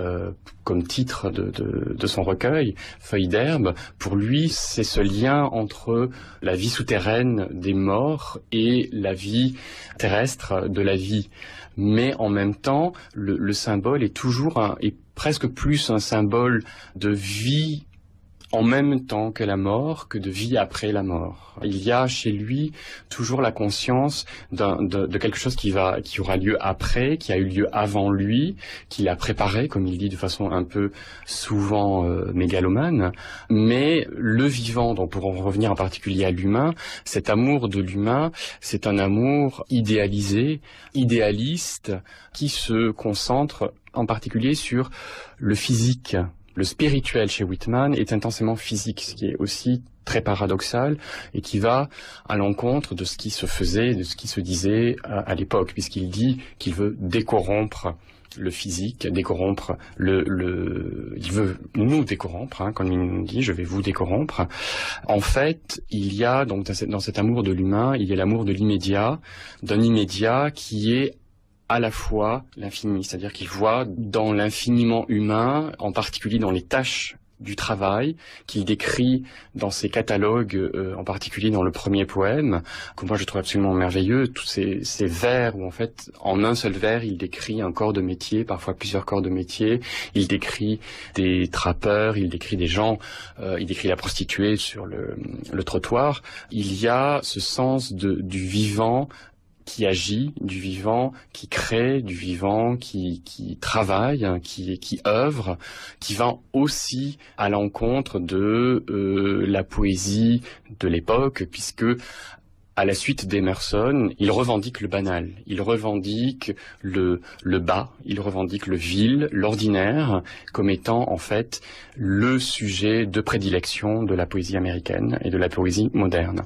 comme titre de son recueil, Feuilles d'herbe, pour lui c'est ce lien entre la vie souterraine des morts et la vie terrestre de la vie. Mais en même temps, le symbole est toujours est presque plus un symbole de vie en même temps que la mort, que de vie après la mort. Il y a chez lui toujours la conscience de quelque chose qui aura lieu après, qui a eu lieu avant lui, qu'il a préparé, comme il dit de façon un peu souvent mégalomane. Mais le vivant, donc pour en revenir en particulier à l'humain, cet amour de l'humain, c'est un amour idéalisé, idéaliste, qui se concentre en particulier sur le physique. Le spirituel chez Whitman est intensément physique, ce qui est aussi très paradoxal et qui va à l'encontre de ce qui se faisait, de ce qui se disait à l'époque, puisqu'il dit qu'il veut décorrompre le physique, décorrompre il veut nous décorrompre, comme il nous dit, je vais vous décorrompre. En fait, il y a donc dans cet amour de l'humain, il y a l'amour de l'immédiat, d'un immédiat qui est à la fois l'infini, c'est-à-dire qu'il voit dans l'infiniment humain, en particulier dans les tâches du travail, qu'il décrit dans ses catalogues, en particulier dans le premier poème, que moi je trouve absolument merveilleux, tous ces vers où en fait, en un seul vers, il décrit un corps de métier, parfois plusieurs corps de métier, il décrit des trappeurs, il décrit des gens, il décrit la prostituée sur le trottoir. Il y a ce sens du vivant qui agit, du vivant qui crée, du vivant qui travaille, qui œuvre, qui va aussi à l'encontre de la poésie de l'époque, puisque à la suite d'Emerson, il revendique le banal, il revendique le bas, il revendique le vil, l'ordinaire, comme étant en fait le sujet de prédilection de la poésie américaine et de la poésie moderne.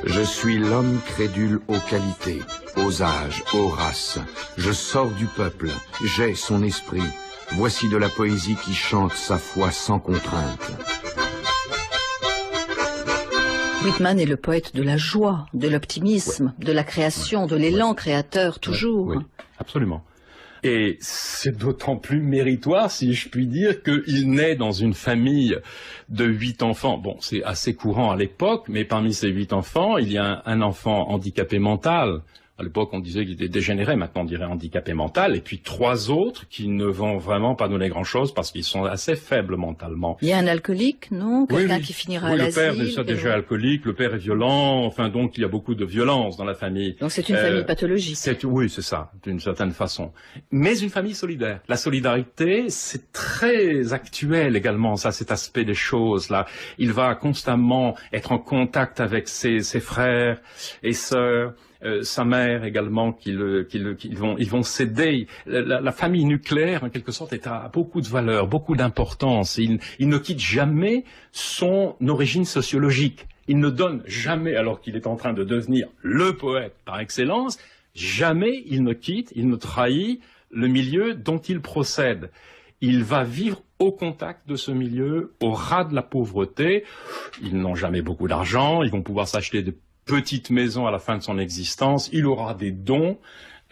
Je suis l'homme crédule aux qualités, aux âges, aux races. Je sors du peuple, j'ai son esprit. Voici de la poésie qui chante sa foi sans contrainte. Whitman est le poète de la joie, de l'optimisme, de la création, de l'élan créateur, toujours. Oui, absolument. Et c'est d'autant plus méritoire, si je puis dire, qu'il naît dans une famille de 8 enfants. Bon, c'est assez courant à l'époque, mais parmi ces 8 enfants, il y a un enfant handicapé mental. À l'époque, on disait qu'il était dégénéré, maintenant on dirait handicapé mental, et puis 3 autres qui ne vont vraiment pas donner grand-chose parce qu'ils sont assez faibles mentalement. Il y a un alcoolique, non? Quelqu'un qui finira à l'asile? Le père est déjà alcoolique, le père est violent, enfin donc il y a beaucoup de violence dans la famille. Donc c'est une famille pathologique. Oui, c'est ça, d'une certaine façon. Mais une famille solidaire. La solidarité, c'est très actuel également, ça, cet aspect des choses là. Il va constamment être en contact avec ses frères et sœurs. Sa mère également, ils vont s'aider. La famille nucléaire, en quelque sorte, a beaucoup de valeur, beaucoup d'importance. Il ne quitte jamais son origine sociologique. Il ne donne jamais, alors qu'il est en train de devenir le poète par excellence, jamais il ne quitte, il ne trahit le milieu dont il procède. Il va vivre au contact de ce milieu, au ras de la pauvreté. Ils n'ont jamais beaucoup d'argent, ils vont pouvoir s'acheter de petite maison à la fin de son existence, il aura des dons,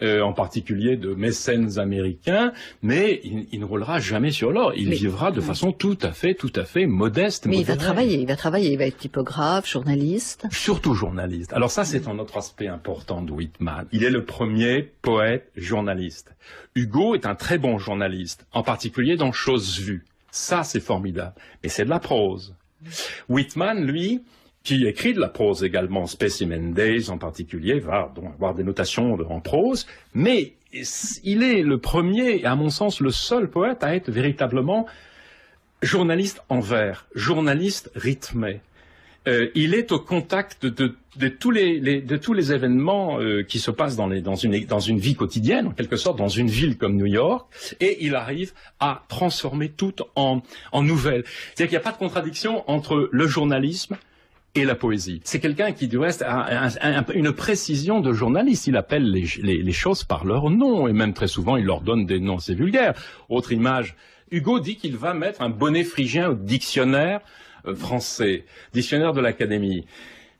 en particulier de mécènes américains, mais il ne roulera jamais sur l'or. Il vivra de façon tout à fait modeste. Mais modérée. il va travailler, il va être typographe, journaliste. Surtout journaliste. Alors ça, c'est un autre aspect important de Whitman. Il est le premier poète journaliste. Hugo est un très bon journaliste, en particulier dans Choses vues. Ça, c'est formidable. Mais c'est de la prose. Whitman, lui, qui écrit de la prose également, Specimen Days en particulier, va donc avoir des notations en prose, mais il est le premier, et à mon sens le seul poète à être véritablement journaliste en vers, journaliste rythmé. Il est au contact de tous les événements qui se passent dans une vie quotidienne, en quelque sorte, dans une ville comme New York, et il arrive à transformer tout en nouvelles. C'est-à-dire qu'il n'y a pas de contradiction entre le journalisme et la poésie. C'est quelqu'un qui, du reste, a une précision de journaliste. Il appelle les choses par leur nom, et même très souvent, il leur donne des noms assez vulgaires. Autre image, Hugo dit qu'il va mettre un bonnet phrygien au dictionnaire français, dictionnaire de l'Académie.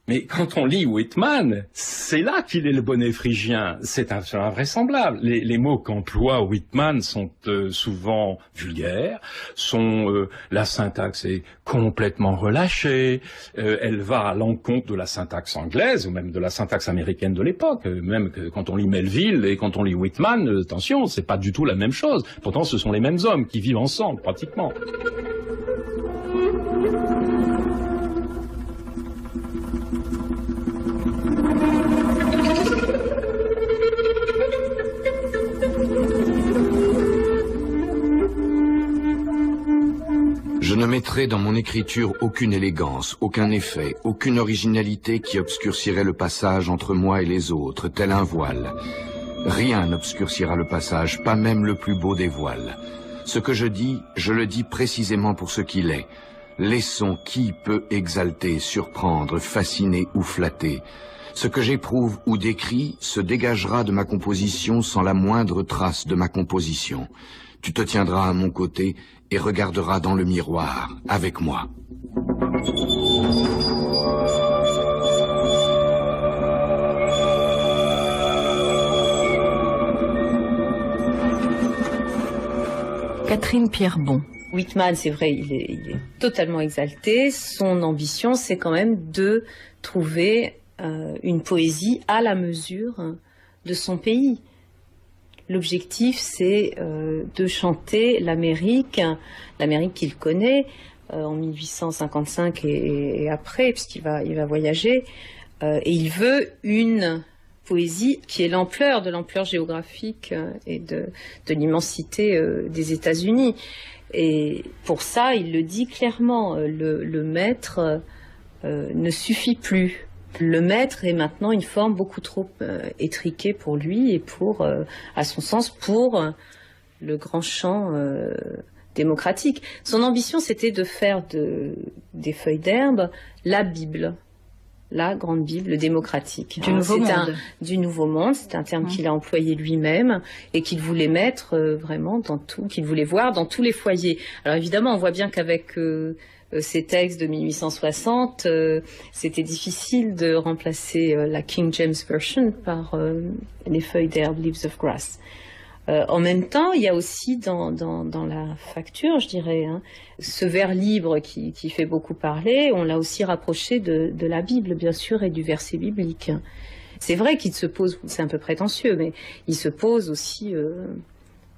Mais quand on lit Whitman, c'est là qu'il est le bonnet phrygien. C'est invraisemblable. Les mots qu'emploie Whitman sont souvent vulgaires, la syntaxe est complètement relâchée, elle va à l'encontre de la syntaxe anglaise, ou même de la syntaxe américaine de l'époque. Même que quand on lit Melville et quand on lit Whitman, attention, c'est pas du tout la même chose. Pourtant, ce sont les mêmes hommes qui vivent ensemble, pratiquement. Je ne mettrai dans mon écriture aucune élégance, aucun effet, aucune originalité qui obscurcirait le passage entre moi et les autres, tel un voile. Rien n'obscurcira le passage, pas même le plus beau des voiles. Ce que je dis, je le dis précisément pour ce qu'il est. Laissons qui peut exalter, surprendre, fasciner ou flatter. Ce que j'éprouve ou décris se dégagera de ma composition sans la moindre trace de ma composition. Tu te tiendras à mon côté et regarderas dans le miroir avec moi. Catherine Pierrebon. Whitman, c'est vrai, il est totalement exalté. Son ambition, c'est quand même de trouver une poésie à la mesure de son pays. L'objectif, c'est de chanter l'Amérique qu'il connaît en 1855 et après, puisqu'il va voyager. Et il veut une poésie qui est de l'ampleur géographique et de l'immensité des États-Unis. Et pour ça, il le dit clairement, le maître ne suffit plus. Le maître est maintenant une forme beaucoup trop étriquée pour lui et à son sens, pour le grand chant démocratique. Son ambition, c'était de faire des feuilles d'herbe la Bible. La grande Bible démocratique. Du Nouveau Monde, c'est un terme qu'il a employé lui-même et qu'il voulait mettre vraiment qu'il voulait voir dans tous les foyers. Alors évidemment, on voit bien qu'avec ces textes de 1860, c'était difficile de remplacer la King James Version par les feuilles d'herbe, Leaves of Grass. En même temps, il y a aussi dans la facture, je dirais, ce vers libre qui fait beaucoup parler, on l'a aussi rapproché de la Bible, bien sûr, et du verset biblique. C'est vrai qu'il se pose, c'est un peu prétentieux, mais il se pose aussi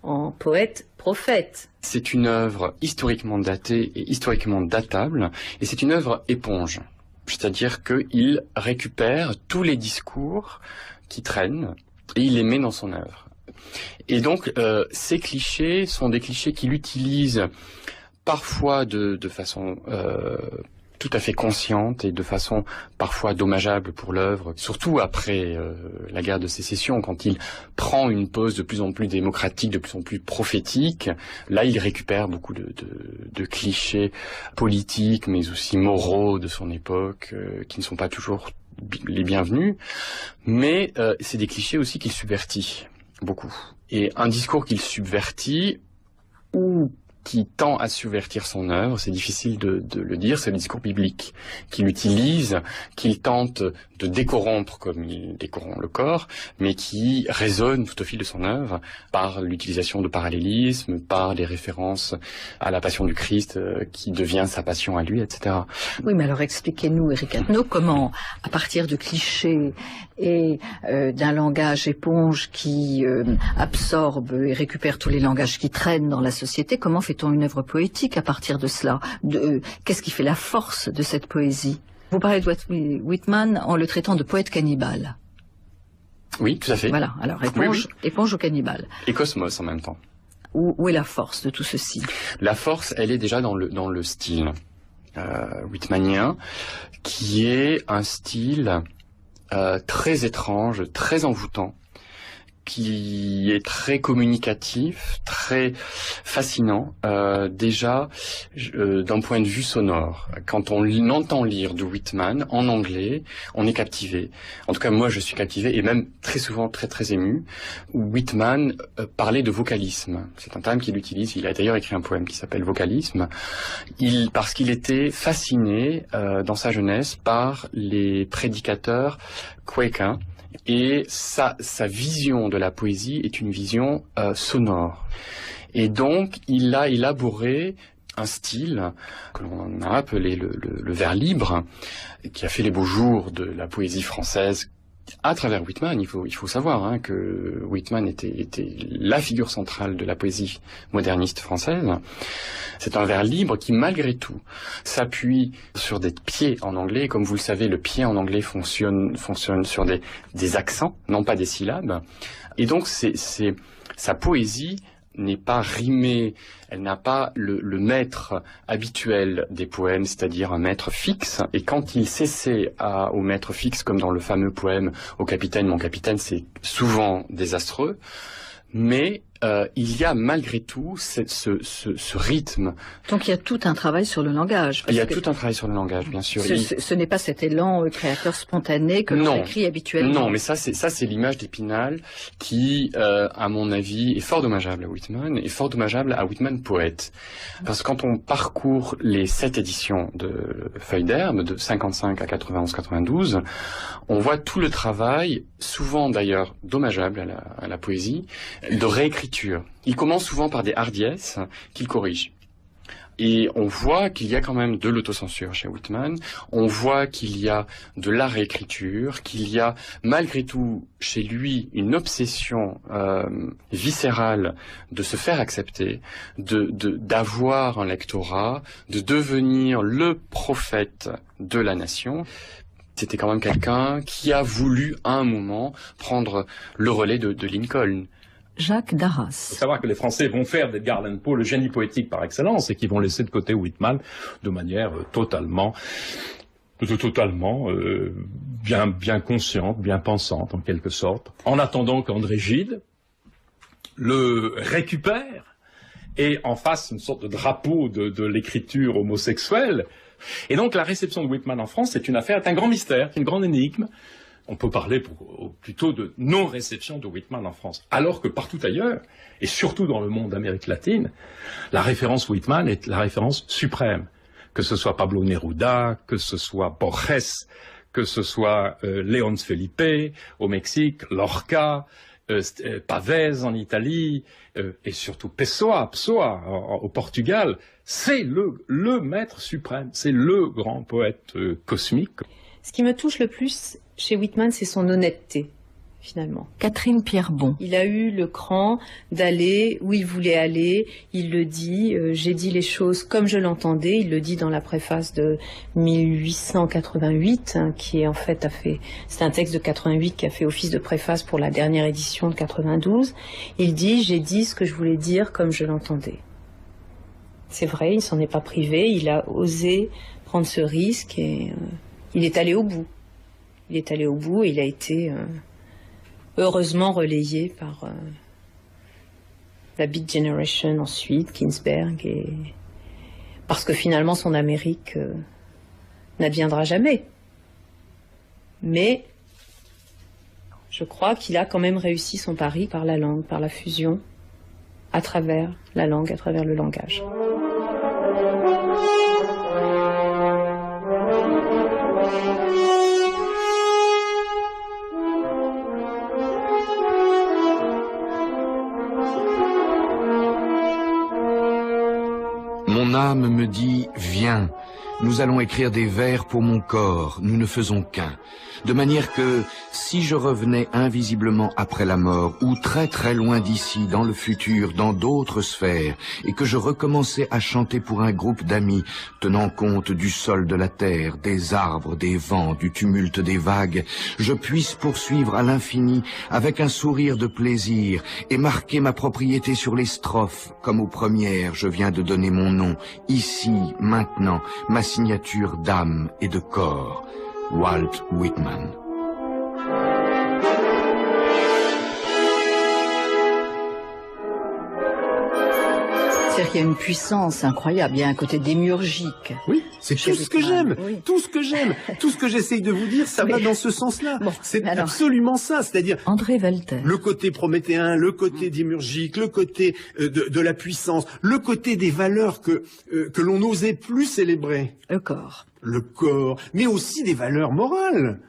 en poète-prophète. C'est une œuvre historiquement datée et historiquement datable, et c'est une œuvre éponge. C'est-à-dire qu'il récupère tous les discours qui traînent et il les met dans son œuvre. Et donc, ces clichés sont des clichés qu'il utilise parfois de façon tout à fait consciente et de façon parfois dommageable pour l'œuvre, surtout après la guerre de sécession, quand il prend une pose de plus en plus démocratique, de plus en plus prophétique. Là, il récupère beaucoup de clichés politiques, mais aussi moraux de son époque, qui ne sont pas toujours les bienvenus. Mais c'est des clichés aussi qu'il subvertit. Beaucoup. Et un discours qu'il subvertit ou qui tend à subvertir son œuvre, c'est difficile de le dire, c'est le discours biblique qu'il utilise, qu'il tente de décorrompre comme il décorrompt le corps, mais qui résonne tout au fil de son œuvre par l'utilisation de parallélismes, par les références à la passion du Christ qui devient sa passion à lui, etc. Oui, mais alors expliquez-nous, Éric Attenot, comment, à partir de clichés et d'un langage éponge qui absorbe et récupère tous les langages qui traînent dans la société, comment fait-on une œuvre poétique à partir de cela? Qu'est-ce qui fait la force de cette poésie? Vous parlez de Whitman en le traitant de poète cannibale. Oui, tout à fait. Voilà, alors éponge ou cannibale. Et cosmos en même temps. Où est la force de tout ceci? La force, elle est déjà dans le style whitmanien, qui est un style très étrange, très envoûtant, qui est très communicatif, très fascinant, déjà d'un point de vue sonore. Quand on entend lire de Whitman en anglais, on est captivé. En tout cas, moi, je suis captivé et même très souvent très très ému. Whitman parlait de vocalisme. C'est un terme qu'il utilise. Il a d'ailleurs écrit un poème qui s'appelle Vocalisme. Parce qu'il était fasciné dans sa jeunesse par les prédicateurs quakers. Et sa vision de la poésie est une vision sonore. Et donc, il a élaboré un style que l'on a appelé le vers libre, qui a fait les beaux jours de la poésie française à travers Whitman. Il faut savoir que Whitman était la figure centrale de la poésie moderniste française. C'est un vers libre qui, malgré tout, s'appuie sur des pieds en anglais. Comme vous le savez, le pied en anglais fonctionne sur des accents, non pas des syllabes. Et donc, sa poésie n'est pas rimée, elle n'a pas le maître habituel des poèmes, c'est-à-dire un maître fixe. Et quand il s'essaie au maître fixe, comme dans le fameux poème « Au capitaine, mon capitaine », c'est souvent désastreux. Mais il y a malgré tout ce rythme. Donc il y a tout un travail sur le langage. Il y a tout un travail sur le langage, bien sûr. Ce n'est pas cet élan créateur spontané que l'on écrit habituellement. Non, mais ça c'est l'image d'Épinal qui, à mon avis, est fort dommageable à Whitman, et fort dommageable à Whitman poète. Parce que quand on parcourt les 7 éditions de Feuilles d'herbe, de 55 à 91-92, on voit tout le travail, souvent d'ailleurs dommageable à la poésie, de réécriture. Il commence souvent par des hardiesses qu'il corrige. Et on voit qu'il y a quand même de l'autocensure chez Whitman, on voit qu'il y a de la réécriture, qu'il y a malgré tout chez lui une obsession viscérale de se faire accepter, d'avoir un lectorat, de devenir le prophète de la nation. C'était quand même quelqu'un qui a voulu à un moment prendre le relais de Lincoln. Jacques Darras. Il faut savoir que les Français vont faire d'Edgar Allan Poe le génie poétique par excellence et qu'ils vont laisser de côté Whitman de manière totalement bien consciente, bien pensante en quelque sorte. En attendant qu'André Gide le récupère et en fasse une sorte de drapeau de l'écriture homosexuelle. Et donc la réception de Whitman en France, c'est un grand mystère, c'est une grande énigme. On peut parler plutôt de non-réception de Whitman en France. Alors que partout ailleurs, et surtout dans le monde d'Amérique latine, la référence Whitman est la référence suprême. Que ce soit Pablo Neruda, que ce soit Borges, que ce soit Léon Felipe au Mexique, Lorca, Pavese en Italie, et surtout Pessoa au Portugal. C'est le maître suprême, c'est le grand poète cosmique. Ce qui me touche le plus chez Whitman, c'est son honnêteté, finalement. Catherine Pierrebon. Il a eu le cran d'aller où il voulait aller. Il le dit, j'ai dit les choses comme je l'entendais. Il le dit dans la préface de 1888, qui en fait c'est un texte de 88 qui a fait office de préface pour la dernière édition de 92. Il dit, j'ai dit ce que je voulais dire comme je l'entendais. C'est vrai, il s'en est pas privé. Il a osé prendre ce risque et il est allé au bout. Il est allé au bout et il a été heureusement relayé par la Beat Generation ensuite, Ginsberg, parce que finalement son Amérique n'adviendra jamais. Mais je crois qu'il a quand même réussi son pari par la langue, par la fusion, à travers la langue, à travers le langage. Mon âme me dit « Viens, nous allons écrire des vers pour mon corps, nous ne faisons qu'un. » De manière que, si je revenais invisiblement après la mort, ou très très loin d'ici, dans le futur, dans d'autres sphères, et que je recommençais à chanter pour un groupe d'amis, tenant compte du sol de la terre, des arbres, des vents, du tumulte des vagues, je puisse poursuivre à l'infini avec un sourire de plaisir, et marquer ma propriété sur les strophes, comme aux premières je viens de donner mon nom, ici, maintenant, ma signature d'âme et de corps. Walt Whitman. C'est-à-dire qu'il y a une puissance incroyable, il y a un côté démiurgique. Oui, c'est tout ce que j'aime, oui. tout ce que j'aime, tout ce que j'essaye de vous dire, ça va dans ce sens-là. Bon, c'est absolument ça, c'est-à-dire André Velter. Le côté prométhéen, le côté démiurgique, le côté de la puissance, le côté des valeurs que l'on n'osait plus célébrer. Le corps, mais aussi des valeurs morales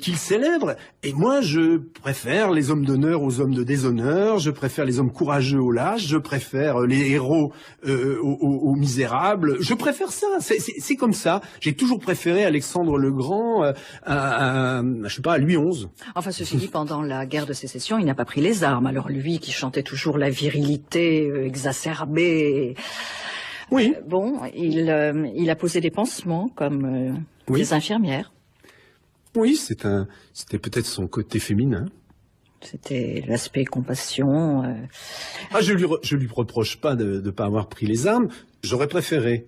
qu'il célèbre. Et moi, je préfère les hommes d'honneur aux hommes de déshonneur, je préfère les hommes courageux aux lâches, je préfère les héros aux misérables. Je préfère ça, c'est comme ça. J'ai toujours préféré Alexandre le Grand à Louis XI. Enfin, ceci dit, pendant la guerre de sécession, il n'a pas pris les armes. Alors lui, qui chantait toujours la virilité exacerbée... Oui. Il a posé des pansements comme des infirmières. Oui, c'était peut-être son côté féminin. C'était l'aspect compassion. Je lui reproche pas de pas avoir pris les armes. J'aurais préféré.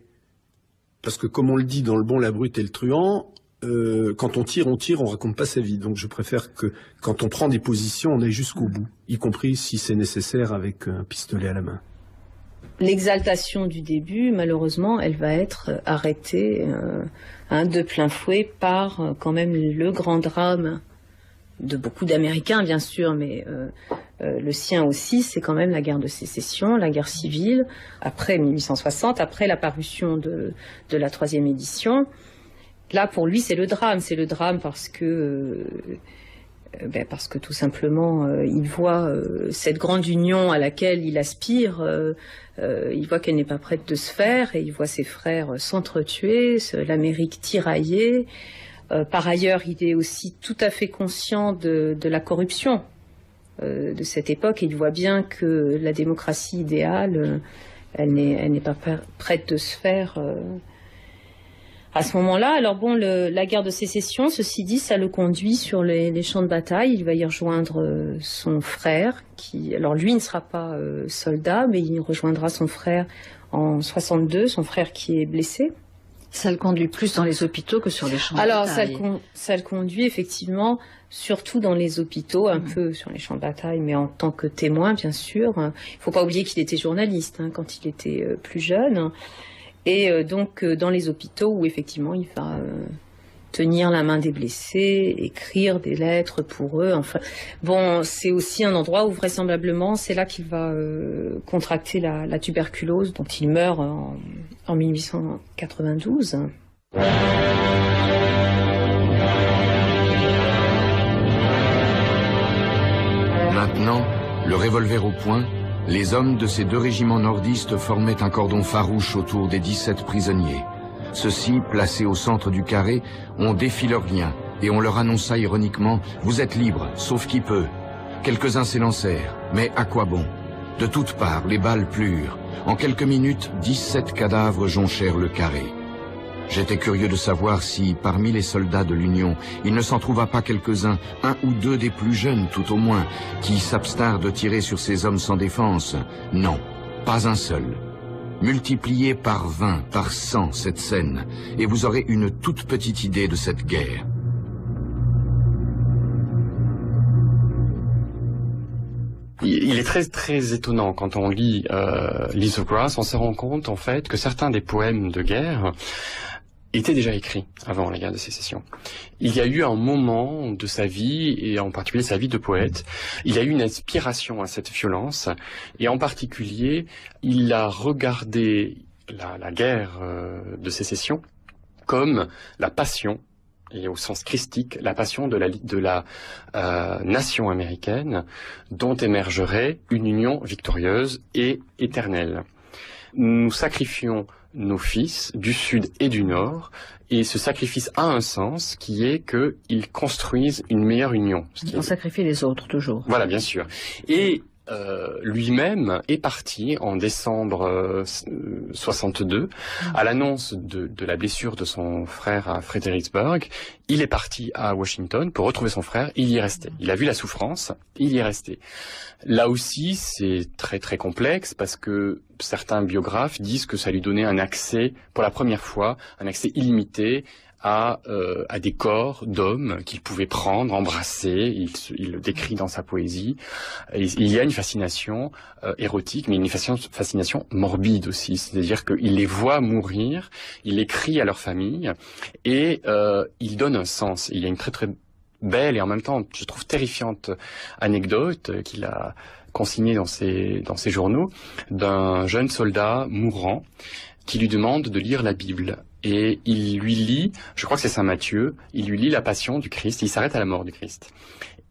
Parce que comme on le dit dans Le Bon, la Brute et le Truand, quand on tire, on raconte pas sa vie. Donc je préfère que quand on prend des positions, on aille jusqu'au bout, y compris si c'est nécessaire avec un pistolet à la main. L'exaltation du début, malheureusement, elle va être arrêtée de plein fouet par quand même le grand drame de beaucoup d'Américains, bien sûr, mais le sien aussi, c'est quand même la guerre de sécession, la guerre civile, après 1860, après la parution de la 3e édition. Là, pour lui, c'est le drame parce que tout simplement, il voit cette grande union à laquelle il aspire, il voit qu'elle n'est pas prête de se faire, et il voit ses frères s'entretuer, l'Amérique tiraillée. Par ailleurs, il est aussi tout à fait conscient de la corruption de cette époque, et il voit bien que la démocratie idéale, elle n'est pas prête de se faire à ce moment-là. Alors bon, la guerre de sécession, ceci dit, ça le conduit sur les champs de bataille. Il va y rejoindre son frère, alors lui ne sera pas soldat, mais il rejoindra son frère en 62, son frère qui est blessé. Ça le conduit plus dans les hôpitaux que sur les champs de bataille. Alors, ça le conduit effectivement, surtout dans les hôpitaux, un peu sur les champs de bataille, mais en tant que témoin, bien sûr. Il ne faut pas oublier qu'il était journaliste quand il était plus jeune. Et donc, dans les hôpitaux où, effectivement, il va tenir la main des blessés, écrire des lettres pour eux. Enfin, bon, c'est aussi un endroit où, vraisemblablement, c'est là qu'il va contracter la tuberculose, dont il meurt en 1892. Maintenant, le revolver au poing, les hommes de ces 2 régiments nordistes formaient un cordon farouche autour des 17 prisonniers. Ceux-ci, placés au centre du carré, ont défi leurs liens et on leur annonça ironiquement « Vous êtes libres, sauf qui peut ». Quelques-uns s'élancèrent, mais à quoi bon? De toutes parts, les balles plurent. En quelques minutes, 17 cadavres jonchèrent le carré. J'étais curieux de savoir si, parmi les soldats de l'Union, il ne s'en trouva pas quelques-uns, 1 ou 2 des plus jeunes tout au moins, qui s'abstinrent de tirer sur ces hommes sans défense. Non, pas un seul. Multipliez par 20, par 100 cette scène, et vous aurez une toute petite idée de cette guerre. Il est très très étonnant quand on lit Lithograph, on se rend compte en fait que certains des poèmes de guerre étaient déjà écrits avant la guerre de sécession. Il y a eu un moment de sa vie, et en particulier sa vie de poète, il a eu une aspiration à cette violence, et en particulier, il a regardé la guerre de sécession comme la passion, et au sens christique, la passion de la nation américaine dont émergerait une union victorieuse et éternelle. Nous sacrifions nos fils du sud et du nord, et ce sacrifice a un sens qui est qu'ils construisent une meilleure union. On sacrifie les autres, toujours. Voilà, bien sûr. Et lui-même est parti en décembre 62 à l'annonce de la blessure de son frère à Fredericksburg. Il est parti à Washington pour retrouver son frère. Il y est resté. Il a vu la souffrance. Il y est resté. Là aussi, c'est très très complexe parce que certains biographes disent que ça lui donnait un accès, pour la première fois, un accès illimité à des corps d'hommes qu'il pouvait prendre, embrasser. Il le décrit dans sa poésie. Et il y a une fascination érotique, mais une fascination morbide aussi. C'est-à-dire qu'il les voit mourir, il écrit à leur famille, et il donne un sens. Il y a une très très belle et en même temps, je trouve, terrifiante anecdote qu'il a consignée dans ses journaux d'un jeune soldat mourant qui lui demande de lire la Bible. Et il lui lit, je crois que c'est Saint Matthieu, il lui lit la Passion du Christ, il s'arrête à la mort du Christ.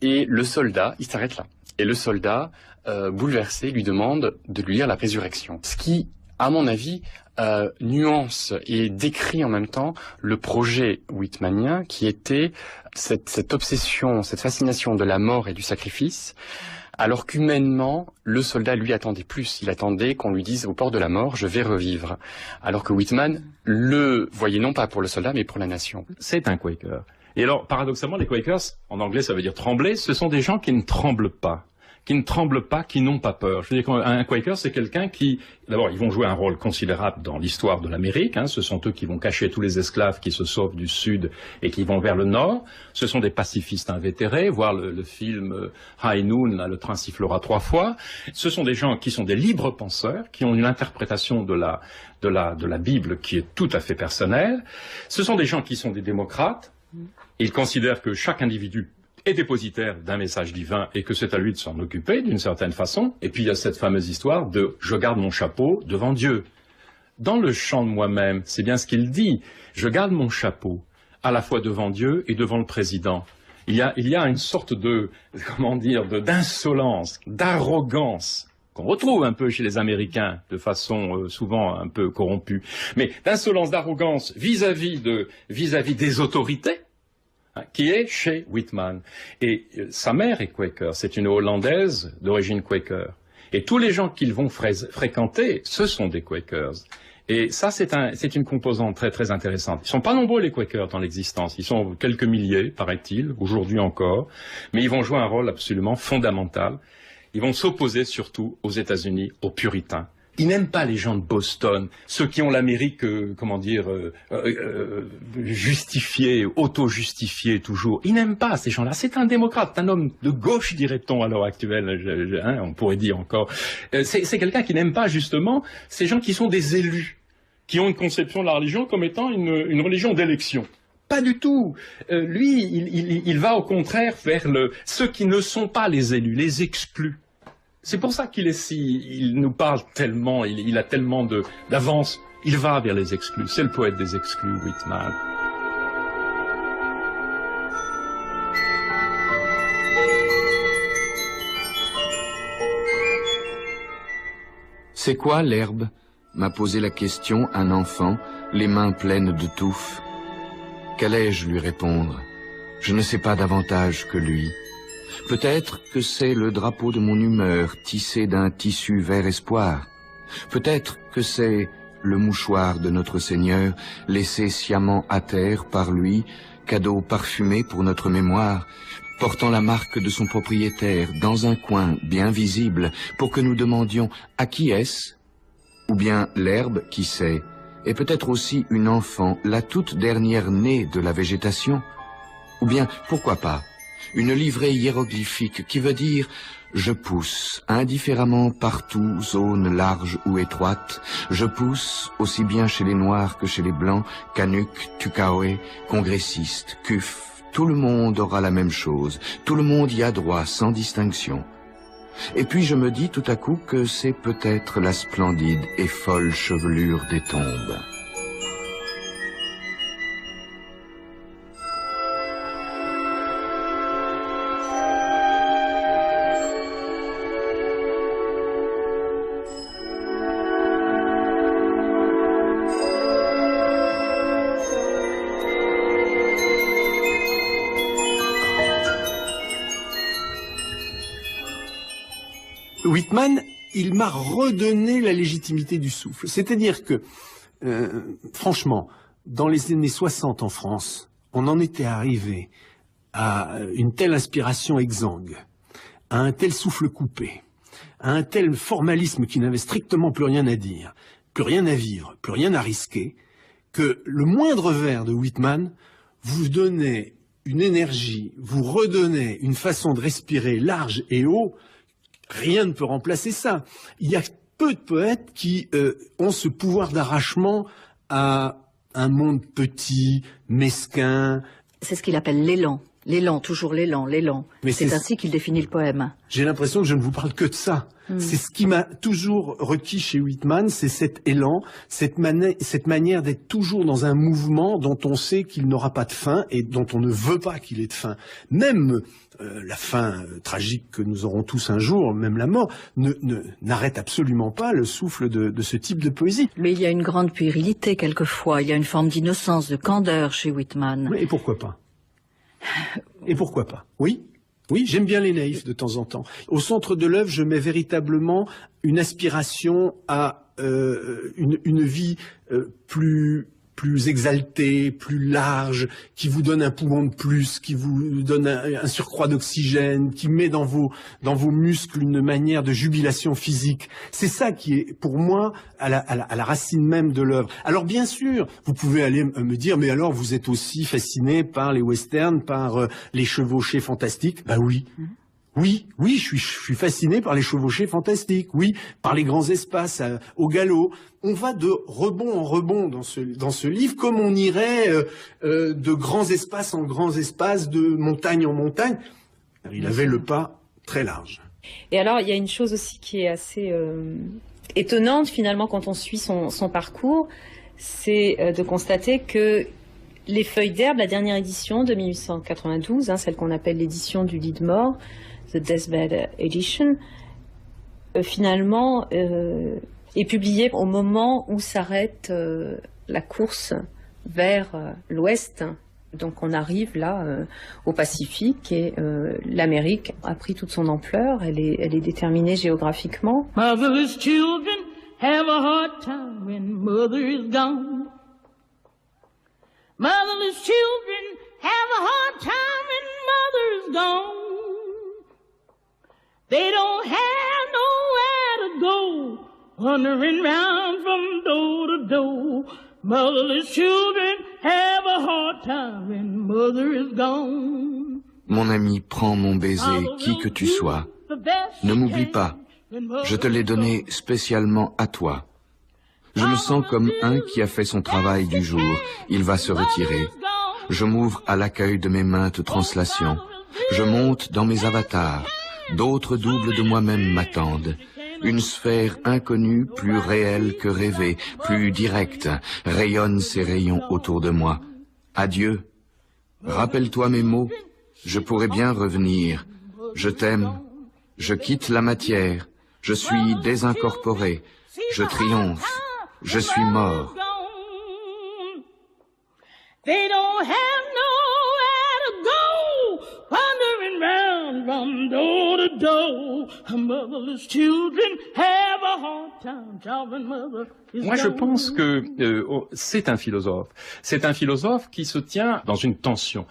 Et le soldat, il s'arrête là. Et le soldat, bouleversé, lui demande de lui lire la Résurrection. Ce qui, à mon avis, nuance et décrit en même temps le projet whitmanien qui était cette obsession, cette fascination de la mort et du sacrifice, alors qu'humainement, le soldat, lui, attendait plus. Il attendait qu'on lui dise au port de la mort, je vais revivre. Alors que Whitman le voyait non pas pour le soldat, mais pour la nation. C'est un Quaker. Et alors, paradoxalement, les Quakers, en anglais ça veut dire trembler, ce sont des gens qui ne tremblent pas. Qui n'ont pas peur. Je veux dire qu'un Quaker, c'est quelqu'un qui, d'abord, ils vont jouer un rôle considérable dans l'histoire de l'Amérique. Ce sont eux qui vont cacher tous les esclaves qui se sauvent du Sud et qui vont vers le Nord. Ce sont des pacifistes invétérés. Voir le film High Noon, là, le train sifflera 3 fois. Ce sont des gens qui sont des libres penseurs, qui ont une interprétation de la Bible qui est tout à fait personnelle. Ce sont des gens qui sont des démocrates. Ils considèrent que chaque individu est dépositaire d'un message divin et que c'est à lui de s'en occuper d'une certaine façon. Et puis il y a cette fameuse histoire de « je garde mon chapeau devant Dieu ». Dans le chant de moi-même, c'est bien ce qu'il dit. Je garde mon chapeau à la fois devant Dieu et devant le président. Il y a une sorte de, comment dire, d'insolence, d'arrogance qu'on retrouve un peu chez les Américains de façon souvent un peu corrompue, mais d'insolence, d'arrogance vis-à-vis des autorités, qui est chez Whitman. Et sa mère est Quaker, c'est une Hollandaise d'origine Quaker. Et tous les gens qu'ils vont fréquenter, ce sont des Quakers. Et ça, c'est une composante très très intéressante. Ils sont pas nombreux les Quakers dans l'existence, ils sont quelques milliers, paraît-il, aujourd'hui encore, mais ils vont jouer un rôle absolument fondamental. Ils vont s'opposer surtout aux États-Unis, aux puritains. Ils n'aiment pas les gens de Boston, ceux qui ont l'Amérique, justifiée, auto-justifiée toujours. Ils n'aiment pas ces gens-là. C'est un démocrate, un homme de gauche, dirait-on à l'heure actuelle, on pourrait dire encore. C'est quelqu'un qui n'aime pas justement ces gens qui sont des élus, qui ont une conception de la religion comme étant une religion d'élection. Pas du tout. Lui, il va au contraire vers ceux qui ne sont pas les élus, les exclus. C'est pour ça il nous parle tellement, il a tellement d'avance. Il va vers les exclus. C'est le poète des exclus, Whitman. C'est quoi l'herbe? M'a posé la question un enfant, les mains pleines de touffes. Qu'allais-je lui répondre? Je ne sais pas davantage que lui. Peut-être que c'est le drapeau de mon humeur tissé d'un tissu vert espoir. Peut-être que c'est le mouchoir de notre Seigneur laissé sciemment à terre par lui, cadeau parfumé pour notre mémoire, portant la marque de son propriétaire dans un coin bien visible pour que nous demandions à qui est-ce? Ou bien l'herbe, qui sait, est peut-être aussi une enfant, la toute dernière née de la végétation? Ou bien, pourquoi pas, une livrée hiéroglyphique qui veut dire « Je pousse indifféremment partout, zone large ou étroite. Je pousse aussi bien chez les Noirs que chez les Blancs, Canucks, Tucaoé, congressistes, Cuf. Tout le monde aura la même chose. Tout le monde y a droit, sans distinction. » Et puis je me dis tout à coup que c'est peut-être la splendide et folle chevelure des tombes. Whitman, il m'a redonné la légitimité du souffle. C'est-à-dire que, franchement, dans les années 60 en France, on en était arrivé à une telle inspiration exsangue, à un tel souffle coupé, à un tel formalisme qui n'avait strictement plus rien à dire, plus rien à vivre, plus rien à risquer, que le moindre vers de Whitman vous donnait une énergie, vous redonnait une façon de respirer large et haut. Rien ne peut remplacer ça. Il y a peu de poètes qui ont ce pouvoir d'arrachement à un monde petit, mesquin. C'est ce qu'il appelle l'élan. L'élan, toujours l'élan, l'élan. C'est ainsi qu'il définit le poème. J'ai l'impression que je ne vous parle que de ça. C'est ce qui m'a toujours requis chez Whitman, c'est cet élan, cette manière d'être toujours dans un mouvement dont on sait qu'il n'aura pas de fin et dont on ne veut pas qu'il ait de fin. Même la fin tragique que nous aurons tous un jour, même la mort, n'arrête absolument pas le souffle de ce type de poésie. Mais il y a une grande puérilité quelquefois, il y a une forme d'innocence, de candeur chez Whitman. Et pourquoi pas? Et pourquoi pas? Oui. Oui, j'aime bien les naïfs de temps en temps. Au centre de l'œuvre, je mets véritablement une aspiration à une vie plus plus exalté, plus large, qui vous donne un poumon de plus, qui vous donne un surcroît d'oxygène, qui met dans vos muscles une manière de jubilation physique. C'est ça qui est, pour moi, à la racine même de l'œuvre. Alors bien sûr, vous pouvez aller me dire, mais alors vous êtes aussi fasciné par les westerns, par les chevauchées fantastiques? Ben oui. Oui, je suis fasciné par les chevauchées fantastiques, oui, par les grands espaces au galop. On va de rebond en rebond dans ce livre, comme on irait de grands espaces en grands espaces, de montagne en montagne. Il avait le pas très large. Et alors, il y a une chose aussi qui est assez étonnante, finalement, quand on suit son parcours, c'est de constater que les Feuilles d'herbe, la dernière édition de 1892, celle qu'on appelle l'édition du lit de mort, The Deathbed Edition, finalement est publié au moment où s'arrête la course vers l'ouest. Donc on arrive là au Pacifique et l'Amérique a pris toute son ampleur, elle est déterminée géographiquement. Motherless children have a hard time when mother is gone. Motherless children have a hard time when mother is gone. They don't have nowhere to go, wandering round from door to door. Motherless children have a hard time when mother is gone. Mon ami, prends mon baiser, qui que tu sois. Ne m'oublie pas, je te l'ai donné spécialement à toi. Je me sens comme un qui a fait son travail du jour. Il va se retirer. Je m'ouvre à l'accueil de mes maintes translations. Je monte dans mes avatars. D'autres doubles de moi-même m'attendent. Une sphère inconnue, plus réelle que rêvée, plus directe, rayonne ses rayons autour de moi. Adieu. Rappelle-toi mes mots. Je pourrais bien revenir. Je t'aime. Je quitte la matière. Je suis désincorporé. Je triomphe. Je suis mort. They don't have nowhere to go, wandering round from door to door. Motherless children have a hard time. Child and mother is Moi, je gone. pense que c'est un philosophe. C'est un philosophe qui se tient dans une tension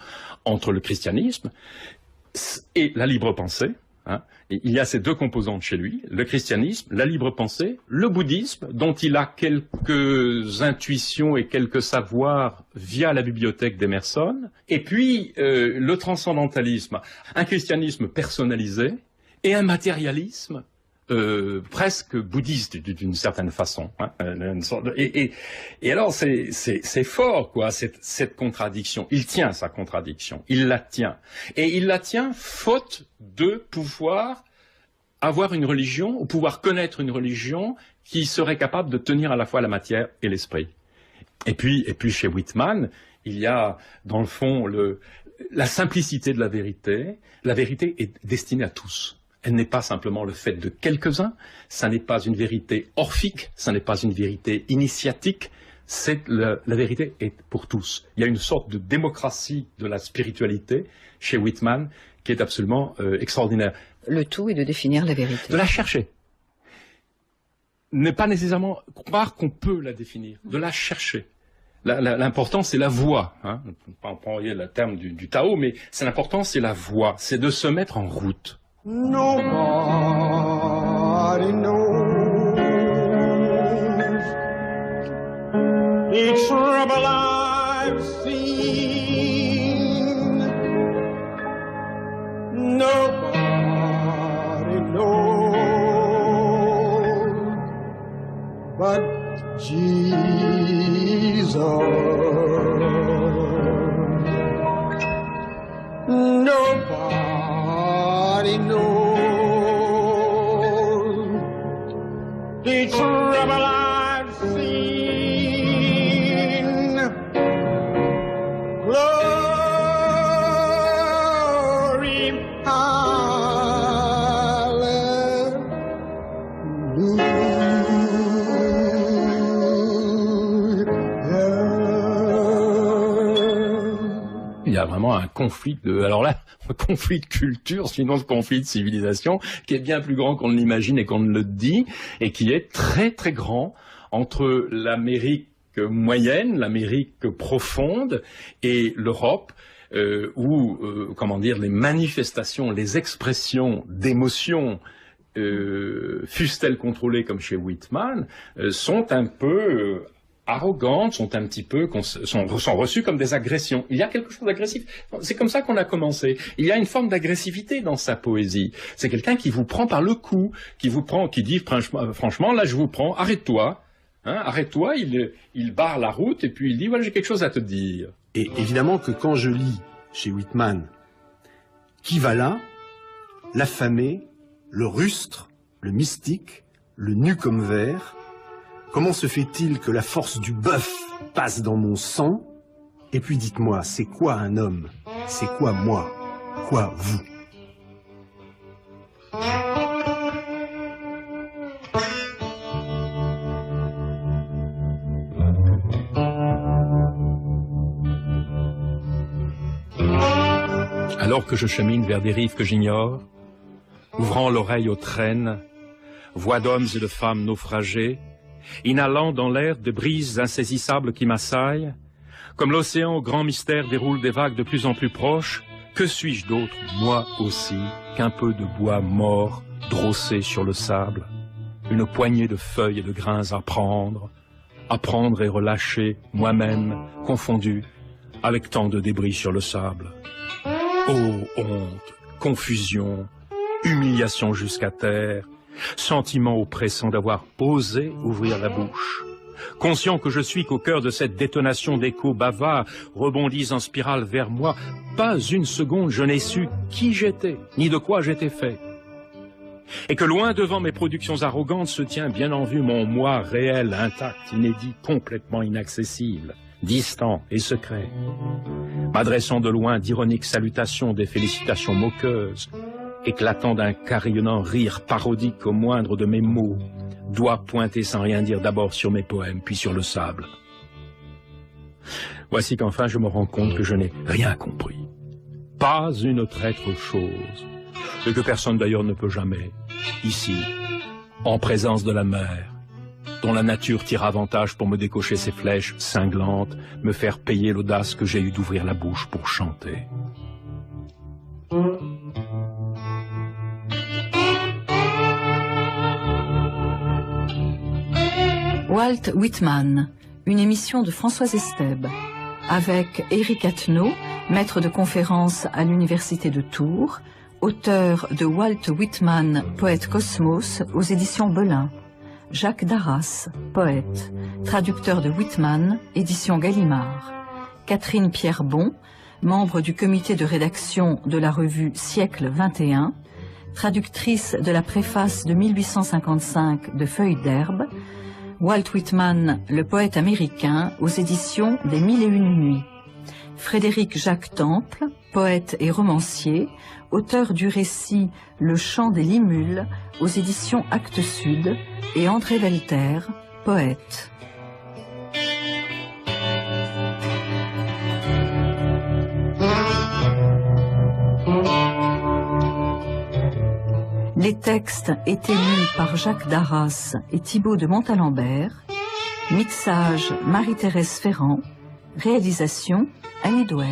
entre le christianisme et la libre pensée. Et il y a ces deux composantes chez lui, le christianisme, la libre pensée, le bouddhisme, dont il a quelques intuitions et quelques savoirs via la bibliothèque d'Emerson, et puis le transcendantalisme, un christianisme personnalisé et un matérialisme presque bouddhiste d'une certaine façon. Et alors c'est fort, quoi, cette contradiction. Il tient sa contradiction, il la tient. Et il la tient faute de pouvoir avoir une religion, ou pouvoir connaître une religion qui serait capable de tenir à la fois la matière et l'esprit. Et puis chez Whitman, il y a dans le fond la simplicité de la vérité. La vérité est destinée à tous. Elle n'est pas simplement le fait de quelques-uns, ça n'est pas une vérité orphique, ça n'est pas une vérité initiatique, la vérité est pour tous. Il y a une sorte de démocratie de la spiritualité chez Whitman qui est absolument extraordinaire. Le tout est de définir la vérité. De la chercher. Ne pas nécessairement croire qu'on peut la définir, de la chercher. L'important, c'est la voie. On ne peut pas employer le terme du Tao, mais l'important, c'est la voie, c'est de se mettre en route. Nobody knows the trouble I've seen. Nobody knows but Jesus. Nobody knows the trouble I've seen. Glory, hallelujah. Il y a vraiment un conflit alors là, un conflit de culture, sinon un conflit de civilisation, qui est bien plus grand qu'on ne l'imagine et qu'on ne le dit, et qui est très très grand entre l'Amérique moyenne, l'Amérique profonde et l'Europe, où, comment dire, les manifestations, les expressions d'émotions, fussent-elles contrôlées comme chez Whitman, sont un peu arrogantes, sont un petit peu, sont reçues comme des agressions. Il y a quelque chose d'agressif. C'est comme ça qu'on a commencé. Il y a une forme d'agressivité dans sa poésie. C'est quelqu'un qui vous prend par le cou, qui dit franchement, là je vous prends, arrête-toi. Hein, arrête-toi, il barre la route et puis il dit voilà, j'ai quelque chose à te dire. Et évidemment que quand je lis chez Whitman qui va là, l'affamé, le rustre, le mystique, le nu comme verre, comment se fait-il que la force du bœuf passe dans mon sang? Et puis dites-moi, c'est quoi un homme? C'est quoi moi? Quoi vous? Alors que je chemine vers des rives que j'ignore, ouvrant l'oreille aux traînes, voix d'hommes et de femmes naufragés, inhalant dans l'air de brises insaisissables qui m'assaillent, comme l'océan au grand mystère déroule des vagues de plus en plus proches, que suis-je d'autre, moi aussi, qu'un peu de bois mort drossé sur le sable, une poignée de feuilles et de grains à prendre et relâcher, moi-même, confondu, avec tant de débris sur le sable. Oh, honte, confusion, humiliation jusqu'à terre, sentiment oppressant d'avoir osé ouvrir la bouche. Conscient que je suis qu'au cœur de cette détonation d'échos bavards rebondis en spirale vers moi, pas une seconde je n'ai su qui j'étais, ni de quoi j'étais fait. Et que loin devant mes productions arrogantes se tient bien en vue mon moi réel, intact, inédit, complètement inaccessible, distant et secret. M'adressant de loin d'ironiques salutations, des félicitations moqueuses, éclatant d'un carillonnant rire parodique au moindre de mes mots, doigts pointés sans rien dire d'abord sur mes poèmes, puis sur le sable. Voici qu'enfin je me rends compte que je n'ai rien compris. Pas une traître chose, et que personne d'ailleurs ne peut jamais, ici, en présence de la mer, dont la nature tire avantage pour me décocher ses flèches cinglantes, me faire payer l'audace que j'ai eue d'ouvrir la bouche pour chanter. Walt Whitman, une émission de Françoise Estèbe, avec Éric Attenot, maître de conférence à l'Université de Tours, auteur de Walt Whitman, poète Cosmos, aux éditions Belin. Jacques Darras, poète, traducteur de Whitman, édition Gallimard. Catherine Pierrebon, membre du comité de rédaction de la revue Siècle 21, traductrice de la préface de 1855 de Feuilles d'herbe. Walt Whitman, le poète américain, aux éditions des Mille et une nuits. Frédéric Jacques Temple, poète et romancier, auteur du récit Le chant des limules, aux éditions Actes Sud, et André Velter, poète. Les textes étaient lus par Jacques Darras et Thibaut de Montalembert, mixage Marie-Thérèse Ferrand, réalisation Annie Douel.